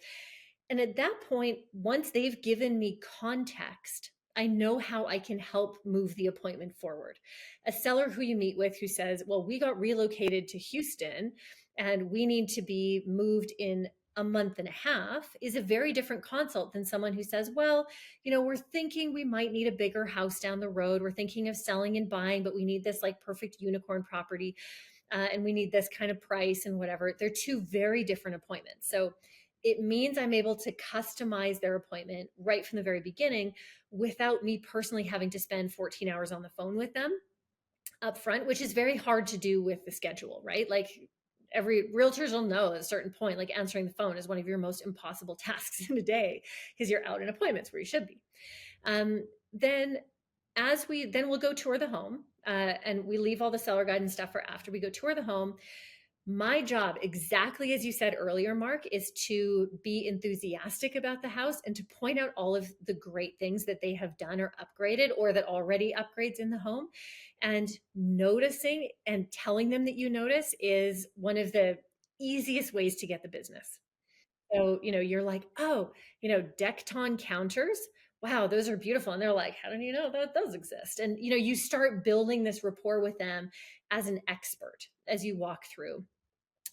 And at that point, once they've given me context, I know how I can help move the appointment forward. A seller who you meet with who says, well, we got relocated to Houston and we need to be moved in a month and a half is a very different consult than someone who says, well, we're thinking we might need a bigger house down the road. We're thinking of selling and buying, but we need this like perfect unicorn property. And we need this kind of price and whatever. They're two very different appointments. So it means I'm able to customize their appointment right from the very beginning without me personally having to spend 14 hours on the phone with them up front, which is very hard to do with the schedule, right? Like every realtors will know at a certain point, like answering the phone is one of your most impossible tasks in a day because you're out in appointments where you should be. Then we'll go tour the home, and we leave all the seller guide and stuff for after we go tour the home. My job, exactly as you said earlier, Mark, is to be enthusiastic about the house and to point out all of the great things that they have done or upgraded or that already upgrades in the home. And noticing and telling them that you notice is one of the easiest ways to get the business. So, you're like, oh, Decton counters. Wow, those are beautiful. And they're like, how do you know that those exist? And, you start building this rapport with them as an expert as you walk through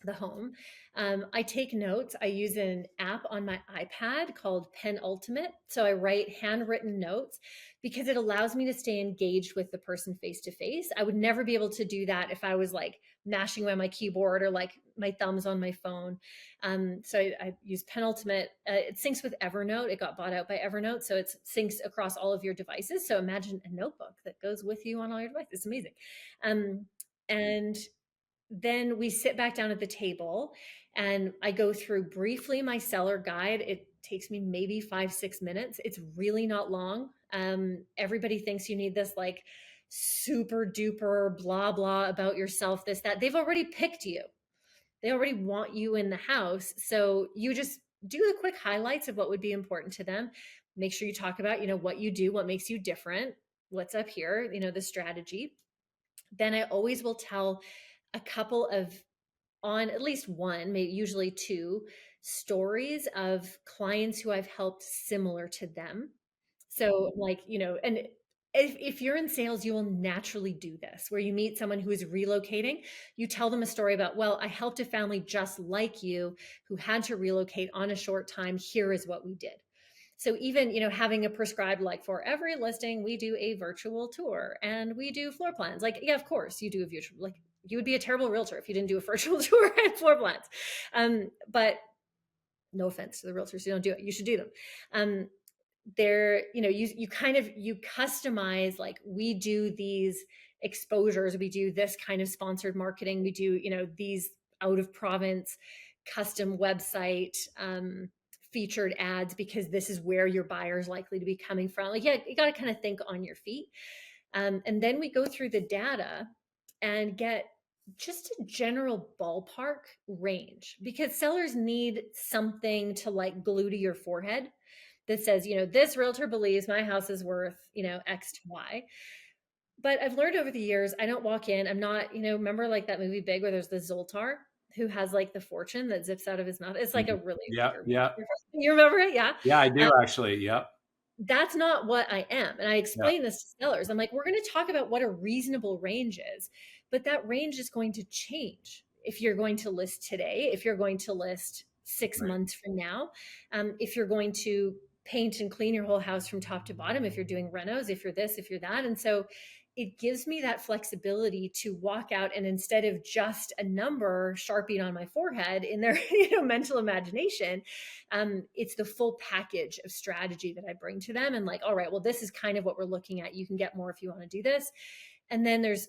the home. I take notes. I use an app on my iPad called Pen Ultimate. So I write handwritten notes because it allows me to stay engaged with the person face to face. I would never be able to do that if I was like mashing on my keyboard or like my thumbs on my phone. So I use Pen Ultimate. It syncs with Evernote. It got bought out by Evernote. So it syncs across all of your devices. So imagine a notebook that goes with you on all your devices. It's amazing. And then we sit back down at the table and I go through briefly my seller guide. It takes me maybe 5-6 minutes. It's really not long. Everybody thinks you need this like super duper blah blah about yourself, this, that. They've already picked you. They already want you in the house. So you just do the quick highlights of what would be important to them. Make sure you talk about, what you do, what makes you different, what's up here, the strategy. then I always will tell a couple of, on at least one, maybe usually two stories of clients who I've helped similar to them. So like, and if you're in sales, you will naturally do this where you meet someone who is relocating, you tell them a story about, well, I helped a family just like you who had to relocate on a short time. Here is what we did. So even, having a prescribed, like for every listing, we do a virtual tour and we do floor plans. Like, yeah, of course you do a virtual, like you would be a terrible realtor if you didn't do a virtual tour and floor plans. But no offense to the realtors who don't do it, you should do them. They're, you kind of, you customize, like we do these exposures, we do this kind of sponsored marketing, we do, these out of province custom website, featured ads, because this is where your buyer is likely to be coming from. Like, yeah, you got to kind of think on your feet. And then we go through the data and get just a general ballpark range, because sellers need something to like glue to your forehead that says, this realtor believes my house is worth, X to Y. But I've learned over the years, I don't walk in, I'm not, remember like that movie Big where there's the Zoltar who has like the fortune that zips out of his mouth. It's like a really Yeah, obscure movie. yeah, You remember it? Yeah. yeah. I do actually. Yep. That's not what I am. And I Yeah. explain this to sellers. I'm like, we're going to talk about what a reasonable range is, but that range is going to change if you're going to list today, if you're going to list six Right. months from now, if you're going to paint and clean your whole house from top to bottom, if you're doing renos, if you're this, if you're that. And so it gives me that flexibility to walk out and instead of just a number sharpied on my forehead in their mental imagination, it's the full package of strategy that I bring to them. And like, all right, well, this is kind of what we're looking at. You can get more if you want to do this. And then there's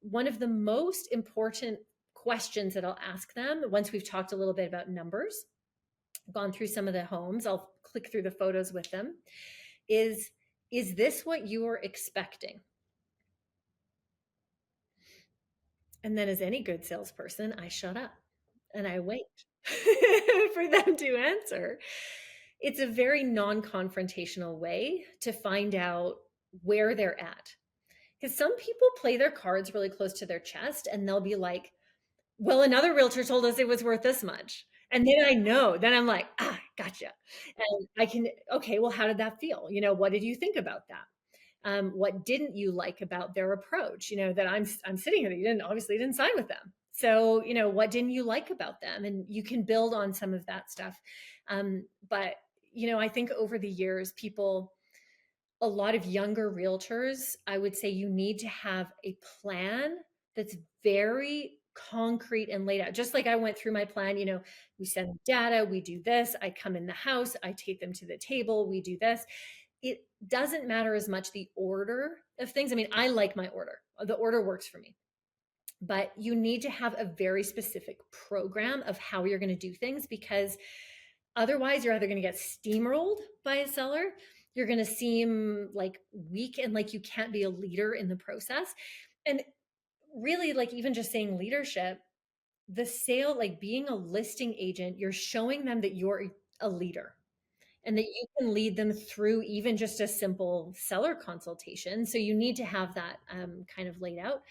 one of the most important questions that I'll ask them once we've talked a little bit about numbers, gone through some of the homes, I'll click through the photos with them, is this what you are expecting? And then, as any good salesperson, I shut up and I wait for them to answer. It's a very non confrontational way to find out where they're at. Because some people play their cards really close to their chest and they'll be like, well, another realtor told us it was worth this much. And then I know, then I'm like, gotcha. And I can, okay, well, how did that feel? What did you think about that? What didn't you like about their approach? That I'm sitting here, you didn't sign with them. So, what didn't you like about them? And you can build on some of that stuff. But, I think over the years, a lot of younger realtors, I would say you need to have a plan that's very concrete and laid out. Just like I went through my plan, we send data, we do this, I come in the house, I take them to the table, we do this. It doesn't matter as much the order of things. I mean, I like my order. The order works for me. But you need to have a very specific program of how you're going to do things, because otherwise you're either going to get steamrolled by a seller, you're going to seem like weak and like you can't be a leader in the process. And really, like even just saying leadership, the sale, like being a listing agent, you're showing them that you're a leader and that you can lead them through even just a simple seller consultation. So you need to have that kind of laid out.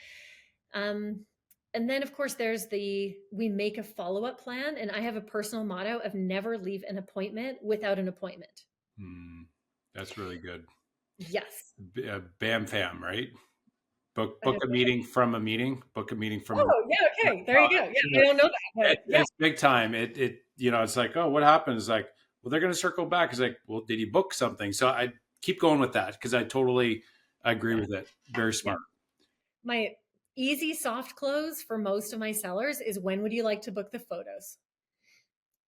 And then, of course, we make a follow-up plan. And I have a personal motto of never leave an appointment without an appointment. That's really good. Yes. Bam fam, right? Book a meeting from a meeting. Book a meeting from. Oh, yeah. Okay. There you go. Yeah. I don't know that. But yeah. It's big time. It's like, oh, what happened? It's like, well, they're going to circle back. It's like, well, did you book something? So I keep going with that because I totally agree with it. Very smart. Yeah. My easy soft close for most of my sellers is, when would you like to book the photos?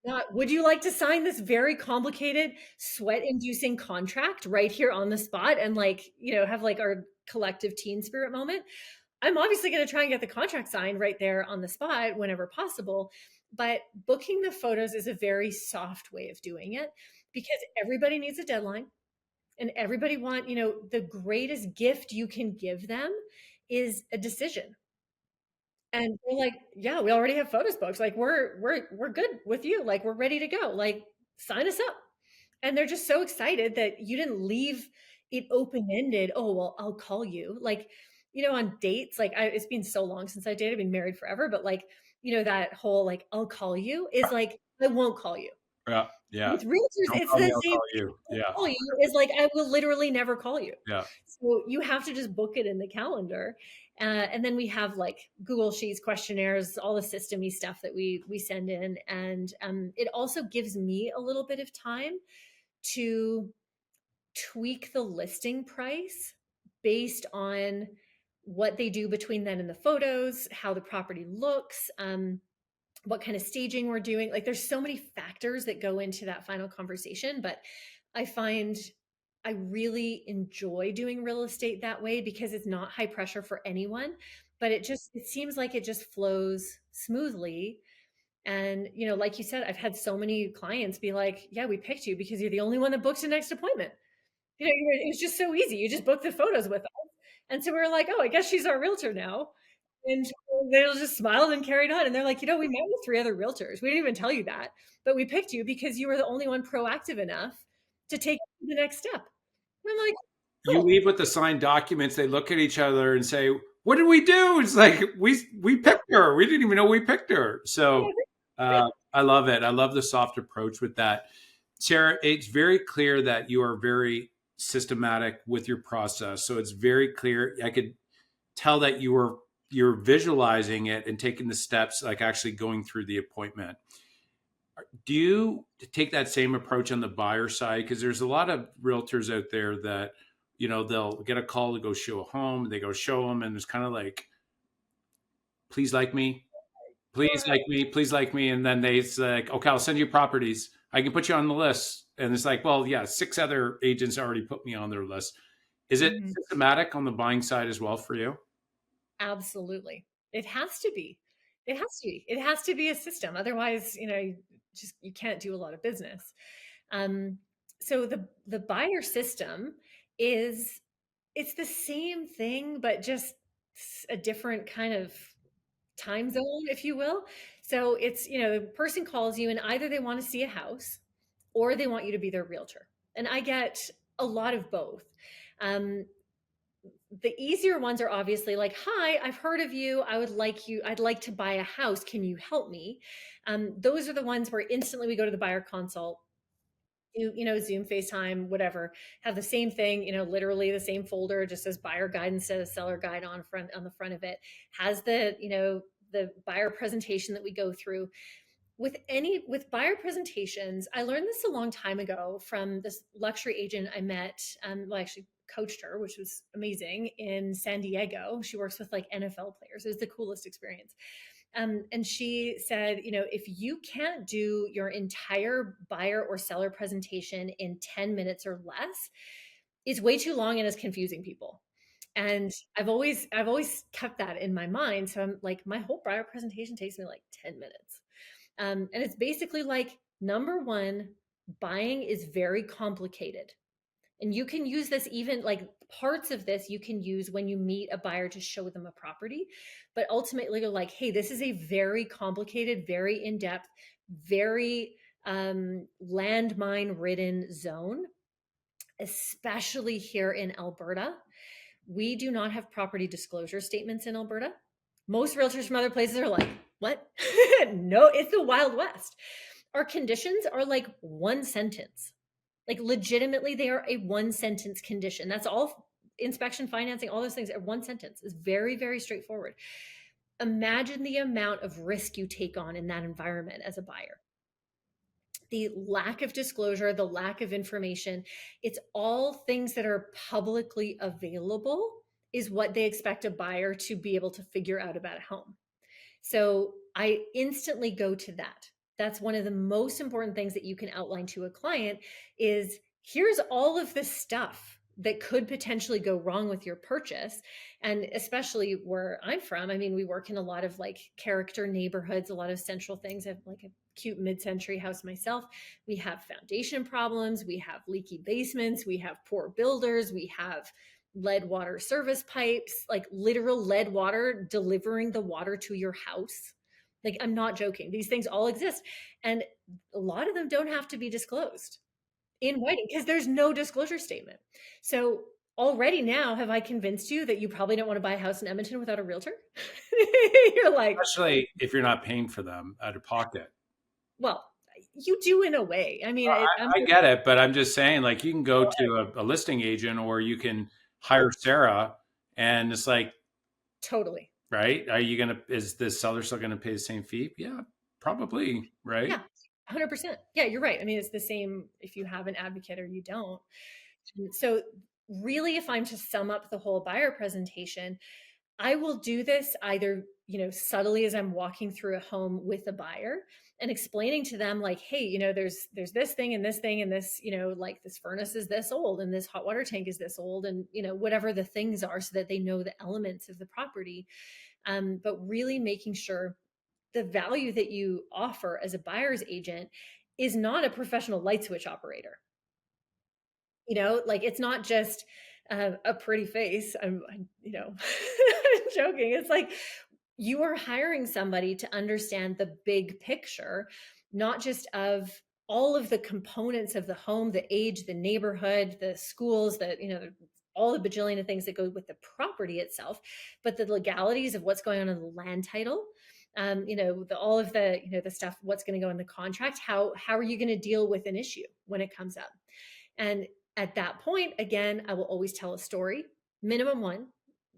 Not, would you like to sign this very complicated, sweat-inducing contract right here on the spot and have like our collective teen spirit moment? I'm obviously going to try and get the contract signed right there on the spot whenever possible. But booking the photos is a very soft way of doing it, because everybody needs a deadline and everybody the greatest gift you can give them is a decision. And they're like, yeah, we already have photos booked. Like we're good with you. Like we're ready to go. Like sign us up. And they're just so excited that you didn't leave it open-ended. Oh, well, I'll call you. Like on dates, like it's been so long since I dated, I've been married forever, but like, that whole like, I'll call you is like, I won't call you. Yeah. Yeah. With realtors, Don't it's call me, the I'll same call thing. you. I'll Yeah. call you is like, I will literally never call you. Yeah. So you have to just book it in the calendar. And then we have like Google Sheets, questionnaires, all the systemy stuff that we send in. And it also gives me a little bit of time to tweak the listing price based on what they do between then and the photos, how the property looks, what kind of staging we're doing. Like there's so many factors that go into that final conversation, but I find I really enjoy doing real estate that way because it's not high pressure for anyone, but it seems like it just flows smoothly. And like you said, I've had so many clients be like, "Yeah, we picked you because you're the only one that booked a next appointment." It was just so easy. You just book the photos with us. And so we were like, "Oh, I guess she's our realtor now." And they just smiled and carried on. And they're like, we met with 3 other realtors. We didn't even tell you that, but we picked you because you were the only one proactive enough to take the next step. And I'm like, You cool. leave with the signed documents. They look at each other and say, "What did we do?" It's like we picked her. We didn't even know we picked her. So I love it. I love the soft approach with that, Sarah. It's very clear that you are very systematic with your process. So it's very clear. I could tell that you're visualizing it and taking the steps, like actually going through the appointment. Do you take that same approach on the buyer side? Because there's a lot of realtors out there that, they'll get a call to go show a home. They go show them, and it's kind of like, please like me, please like me, please like me. And then they say, like, okay, I'll send you properties. I can put you on the list. And it's like, well, yeah, 6 other agents already put me on their list. Is it Mhm. systematic on the buying side as well for you? Absolutely. It has to be. It has to be. It has to be a system. Otherwise, you can't do a lot of business. Um, so the buyer system is it's the same thing, but just a different kind of time zone, if you will. So it's, the person calls you and either they want to see a house or they want you to be their realtor. And I get a lot of both. Um, the easier ones are obviously like, "Hi, I've heard of you. I'd like to buy a house. Can you help me?" Those are the ones where instantly we go to the buyer consult, Zoom, FaceTime, whatever, have the same thing, literally the same folder, just says buyer guide instead of seller guide on the front of it, has the buyer presentation that we go through. With buyer presentations, I learned this a long time ago from this luxury agent I met. Well, I actually coached her, which was amazing, in San Diego. She works with like NFL players. It was the coolest experience. And she said, if you can't do your entire buyer or seller presentation in 10 minutes or less, it's way too long and it's confusing people. And I've always kept that in my mind. So I'm like, my whole buyer presentation takes me like 10 minutes. And it's basically like, number one, buying is very complicated. And you can use this, even like parts of this you can use when you meet a buyer to show them a property. But ultimately, you're like, hey, this is a very complicated, very in depth, very landmine ridden zone, especially here in Alberta. We do not have property disclosure statements in Alberta. Most realtors from other places are like, what? No, it's the Wild West. Our conditions are like one sentence. Like legitimately, they are a one sentence condition. That's all. Inspection, financing, all those things are one sentence. It's very, very straightforward. Imagine the amount of risk you take on in that environment as a buyer. The lack of disclosure, the lack of information, it's all things that are publicly available is what they expect a buyer to be able to figure out about a home. So I instantly go to that. That's one of the most important things that you can outline to a client is, here's all of this stuff that could potentially go wrong with your purchase. And especially where I'm from, I mean, we work in a lot of like character neighborhoods, a lot of central things. I have like a cute mid-century house myself. We have foundation problems, we have leaky basements, we have poor builders, we have lead water service pipes, like literal lead water delivering the water to your house. Like, I'm not joking. These things all exist. And a lot of them don't have to be disclosed in writing because there's no disclosure statement. So already now, have I convinced you that you probably don't want to buy a house in Edmonton without a realtor? You're like, Especially if you're not paying for them out of pocket. well, you do in a way. I mean, I'm I get it, but I'm just saying, like, you can go to a listing agent or you can hire Sarah, and it's like, totally. right? Is the seller still gonna pay the same fee? Yeah, probably, right? Yeah, 100%. Yeah, you're right. I mean, it's the same if you have an advocate or you don't. So, really, if I'm to sum up the whole buyer presentation, I will do this either, subtly as I'm walking through a home with a buyer and explaining to them like, hey, there's this thing and this thing and this, like this furnace is this old and this hot water tank is this old and, whatever the things are so that they know the elements of the property. But really making sure the value that you offer as a buyer's agent is not a professional light switch operator. Like it's not just a pretty face. I'm joking. It's like you are hiring somebody to understand the big picture, not just of all of the components of the home, the age, the neighborhood, the schools, all the bajillion of things that go with the property itself, but the legalities of what's going on in the land title. All of the stuff, what's going to go in the contract, how are you going to deal with an issue when it comes up? And at that point, again, I will always tell a story, minimum one,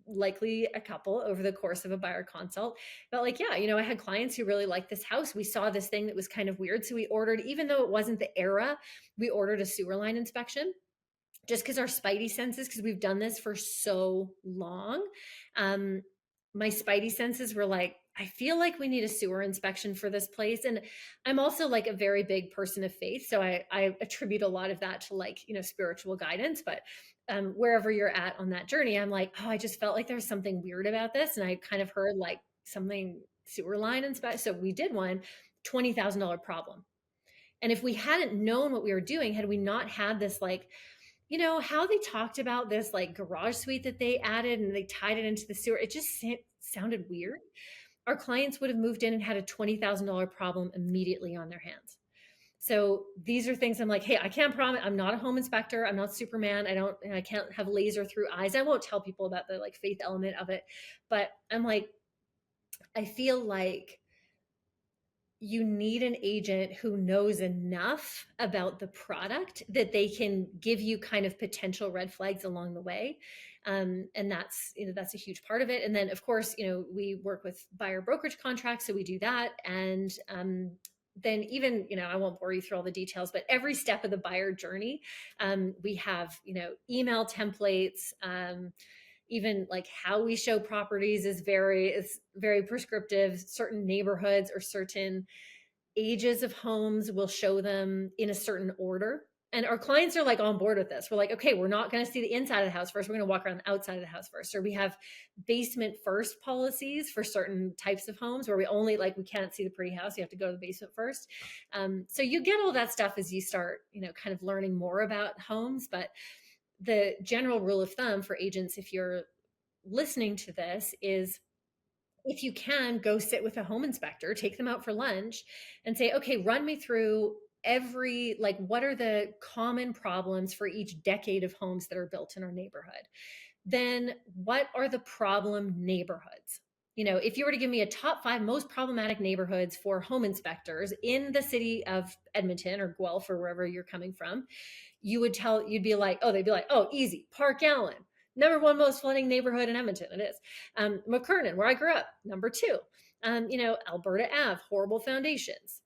likely a couple over the course of a buyer consult. But like, yeah, I had clients who really liked this house. We saw this thing that was kind of weird. So we ordered, even though it wasn't the era, we ordered a sewer line inspection just because our spidey senses, because we've done this for so long. My spidey senses were like, I feel like we need a sewer inspection for this place. And I'm also like a very big person of faith. So I attribute a lot of that to like, spiritual guidance. But wherever you're at on that journey, I'm like, oh, I just felt like there was something weird about this. And I kind of heard like something sewer line inspection. So we did one $20,000 problem. And if we hadn't known what we were doing, had we not had this like, how they talked about this like garage suite that they added and they tied it into the sewer, it just sounded weird. Our clients would have moved in and had a $20,000 problem immediately on their hands. So these are things I'm like, hey, I can't promise. I'm not a home inspector. I'm not Superman. I can't have laser through eyes. I won't tell people about the like faith element of it, but I'm like, I feel like you need an agent who knows enough about the product that they can give you kind of potential red flags along the way. And that's a huge part of it. And then of course, we work with buyer brokerage contracts. So we do that. And then even, I won't bore you through all the details, but every step of the buyer journey, we have, email templates, even like how we show properties is very prescriptive. Certain neighborhoods or certain ages of homes will show them in a certain order. And our clients are like on board with this. We're like, okay, we're not going to see the inside of the house first. We're going to walk around the outside of the house first. Or we have basement first policies for certain types of homes where we can't see the pretty house. You have to go to the basement first. So you get all that stuff as you start, kind of learning more about homes. But the general rule of thumb for agents, if you're listening to this, is if you can go sit with a home inspector, take them out for lunch and say, okay, run me through what are the common problems for each decade of homes that are built in our neighborhood? Then what are the problem neighborhoods? If you were to give me a top 5 most problematic neighborhoods for home inspectors in the city of Edmonton or Guelph or wherever you're coming from, you'd be like, oh, they'd be like, oh, easy, Park Allen, number 1 most flooding neighborhood in Edmonton. It is. McKernan, where I grew up, number 2. Alberta Ave, horrible foundations.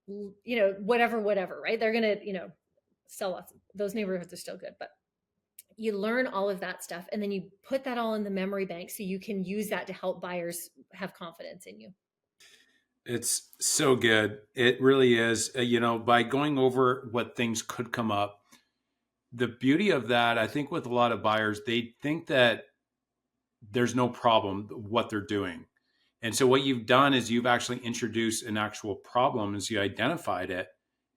Whatever, right? They're gonna, sell lots. Those neighborhoods are still good, but you learn all of that stuff and then you put that all in the memory bank so you can use that to help buyers have confidence in you. It's so good. It really is. By going over what things could come up, the beauty of that, I think with a lot of buyers, they think that there's no problem what they're doing. And so what you've done is you've actually introduced an actual problem as you identified it.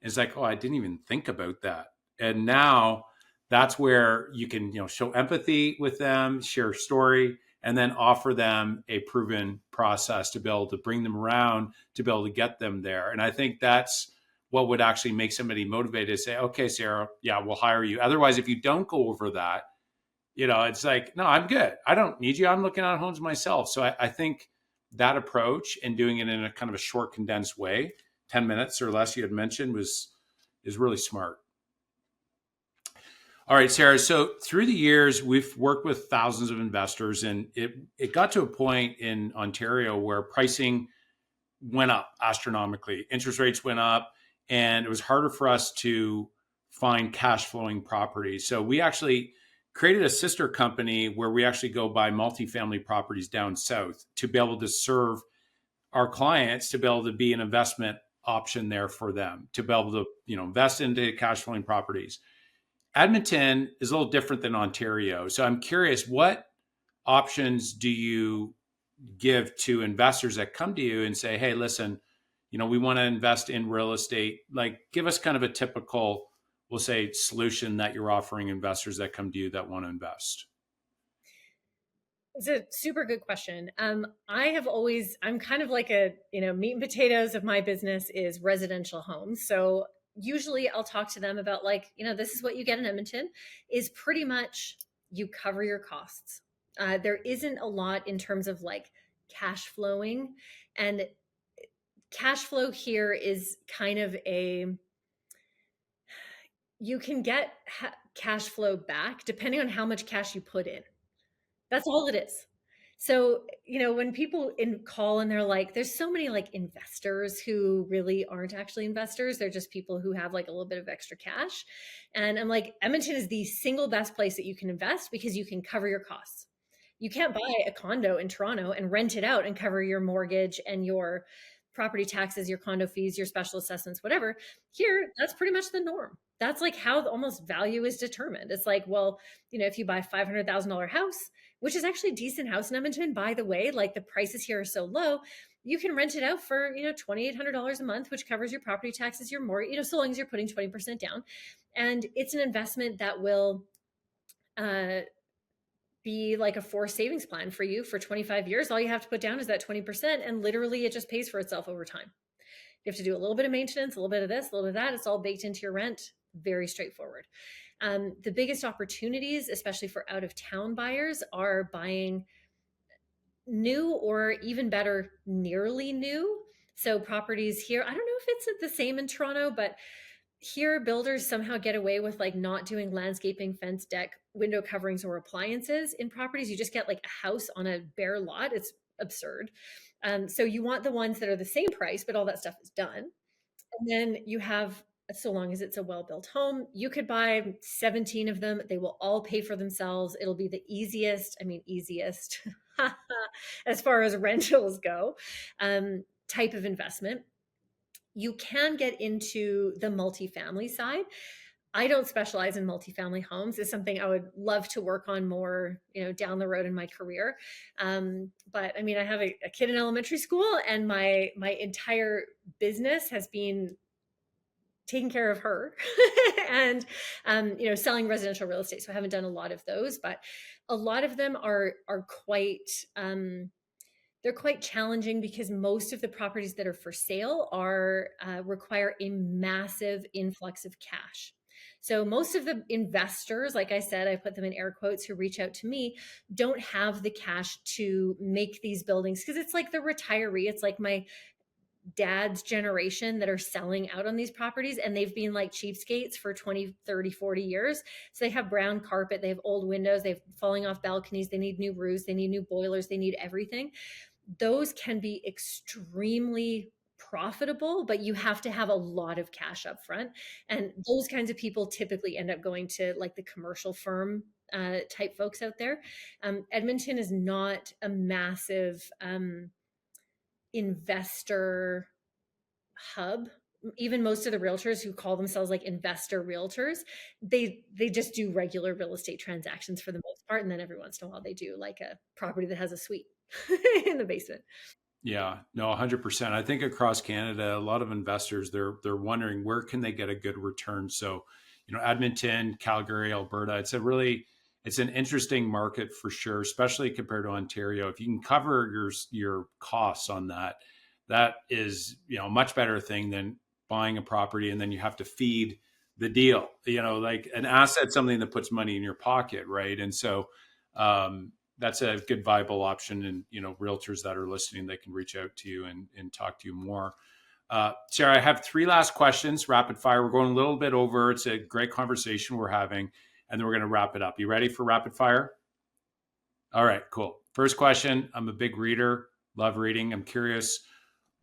It's like, oh, I didn't even think about that. And now that's where you can, show empathy with them, share a story, and then offer them a proven process to be able to bring them around, to be able to get them there. And I think that's what would actually make somebody motivated to say, okay, Sarah, yeah, we'll hire you. Otherwise, if you don't go over that, It's like, no, I'm good. I don't need you. I'm looking at homes myself. So I think that approach and doing it in a kind of a short, condensed way, 10 minutes or less, you had mentioned, is really smart. All right, Sarah. So through the years, we've worked with thousands of investors, and it got to a point in Ontario where pricing went up astronomically. Interest rates went up, and it was harder for us to find cash flowing properties. So we actually created a sister company where we actually go buy multifamily properties down south to be able to serve our clients, to be able to be an investment option there for them, to be able to invest into cash flowing properties. Edmonton is a little different than Ontario. So I'm curious, what options do you give to investors that come to you and say, hey, listen, we want to invest in real estate? Like, give us kind of a typical, we'll say, solution that you're offering investors that come to you that want to invest. It's a super good question. I'm kind of like meat and potatoes of my business is residential homes. So usually I'll talk to them about like, this is what you get in Edmonton is pretty much you cover your costs. There isn't a lot in terms of like cash flowing, and cash flow here is kind of you can get cash flow back depending on how much cash you put in. That's all it is. So, when people call and they're like, there's so many like investors who really aren't actually investors. They're just people who have like a little bit of extra cash. And I'm like, Edmonton is the single best place that you can invest because you can cover your costs. You can't buy a condo in Toronto and rent it out and cover your mortgage and your property taxes, your condo fees, your special assessments, whatever. Here, that's pretty much the norm. That's like how almost value is determined. It's like, well, if you buy a $500,000 house, which is actually a decent house in Edmonton, by the way, like the prices here are so low, you can rent it out for, $2,800 a month, which covers your property taxes, your mortgage, so long as you're putting 20% down. And it's an investment that will uh, be like a forced savings plan for you for 25 years. All you have to put down is that 20%, and literally it just pays for itself over time. You have to do a little bit of maintenance, a little bit of this, a little bit of that. It's all baked into your rent. Very straightforward. The biggest opportunities, especially for out of town buyers, are buying new or even better, nearly new. So properties here, I don't know if it's the same in Toronto, but here builders somehow get away with like not doing landscaping, fence, deck, window coverings, or appliances in properties. You just get like a house on a bare lot. It's absurd. So you want the ones that are the same price, but all that stuff is done. And then you have, so long as it's a well-built home, you could buy 17 of them. They will all pay for themselves. It'll be the easiest, I mean, easiest as far as rentals go, type of investment. You can get into the multifamily side. I don't specialize in multifamily homes. It's something I would love to work on more, down the road in my career. But I mean, I have a kid in elementary school, and my entire business has been taking care of her and selling residential real estate. So I haven't done a lot of those, but a lot of them are quite they're quite challenging because most of the properties that are for sale are require a massive influx of cash. So most of the investors, like I said, I put them in air quotes, who reach out to me, don't have the cash to make these buildings, because it's like the retiree. It's like my dad's generation that are selling out on these properties, and they've been like cheapskates for 20, 30, 40 years. So they have brown carpet, they have old windows, they've falling off balconies, they need new roofs, they need new boilers, they need everything. Those can be extremely profitable, but you have to have a lot of cash up front. And those kinds of people typically end up going to like the commercial firm type folks out there. Edmonton is not a massive investor hub. Even most of the realtors who call themselves like investor realtors, they just do regular real estate transactions for the most part, and then every once in a while they do like a property that has a suite in the basement. Yeah, no, 100%. I think across Canada, a lot of investors, they're wondering where can they get a good return. So, Edmonton, Calgary, Alberta, it's an interesting market for sure, especially compared to Ontario. If you can cover your costs on that, that is, a much better thing than buying a property and then you have to feed the deal, like an asset, something that puts money in your pocket. Right. And so, that's a good viable option. And, realtors that are listening, they can reach out to you and talk to you more. Sara, I have three last questions, rapid fire. We're going a little bit over. It's a great conversation we're having, and then we're going to wrap it up. You ready for rapid fire? All right, cool. First question. I'm a big reader, love reading. I'm curious,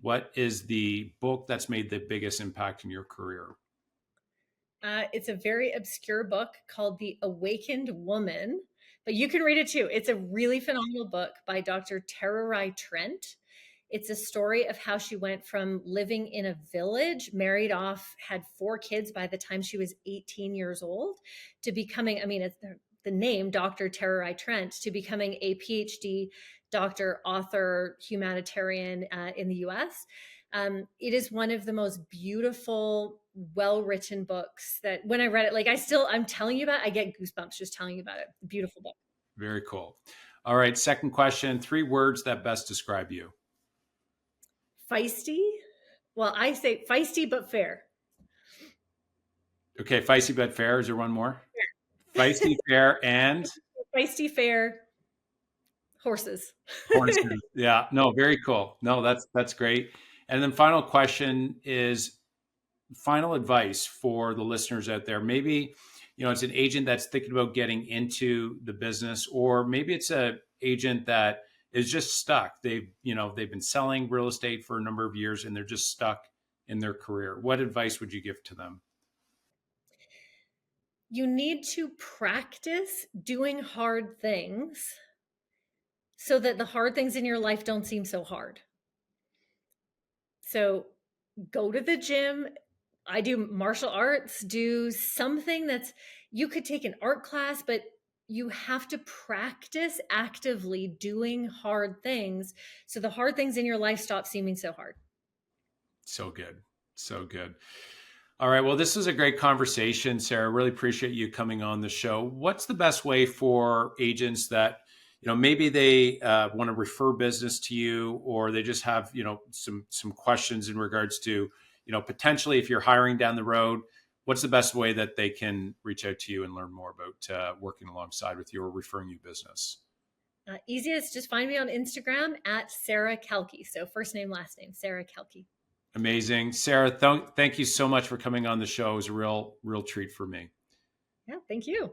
what is the book that's made the biggest impact in your career? It's a very obscure book called The Awakened Woman, but you can read it too. It's a really phenomenal book by Dr. Tara Trent. It's a story of how she went from living in a village, married off, had 4 kids by the time she was 18 years old, to becoming, I mean, it's the name Dr. Tara Trent, to becoming a PhD doctor, author, humanitarian in the US. It is one of the most beautiful, well-written books that when I read it, like I'm telling you about it, I get goosebumps just telling you about it. Beautiful book. Very cool. All right, second question. 3 words that best describe you. Feisty. Well, I say feisty but fair. Okay, feisty but fair. Is there one more? Feisty, fair, and feisty, fair, horses. horses. Yeah, no, very cool. No, that's great. And then final question is final advice for the listeners out there. Maybe, it's an agent that's thinking about getting into the business, or maybe it's a agent that is just stuck. They've been selling real estate for a number of years and they're just stuck in their career. What advice would you give to them? You need to practice doing hard things so that the hard things in your life don't seem so hard. So go to the gym. I do martial arts, do something you could take an art class, but you have to practice actively doing hard things so the hard things in your life stop seeming so hard. So good. So good. All right. Well, this was a great conversation, Sara. Really appreciate you coming on the show. What's the best way for agents that, maybe they want to refer business to you, or they just have, some questions in regards to, potentially if you're hiring down the road, what's the best way that they can reach out to you and learn more about working alongside with you or referring you business? Easiest, just find me on Instagram at Sara Kalke. So first name, last name, Sara Kalke. Amazing. Sara, thank you so much for coming on the show. It was a real treat for me. Yeah, thank you.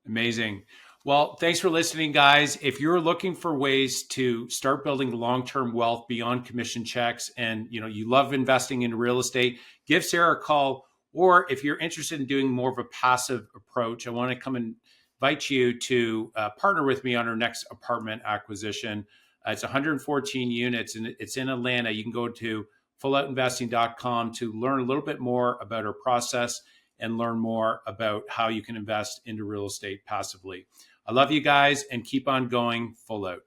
Amazing. Well, thanks for listening, guys. If you're looking for ways to start building long-term wealth beyond commission checks, and you love investing in real estate, give Sara a call. Or if you're interested in doing more of a passive approach, I want to come and invite you to partner with me on our next apartment acquisition. It's 114 units and it's in Atlanta. You can go to fulloutinvesting.com to learn a little bit more about our process and learn more about how you can invest into real estate passively. I love you guys and keep on going full out.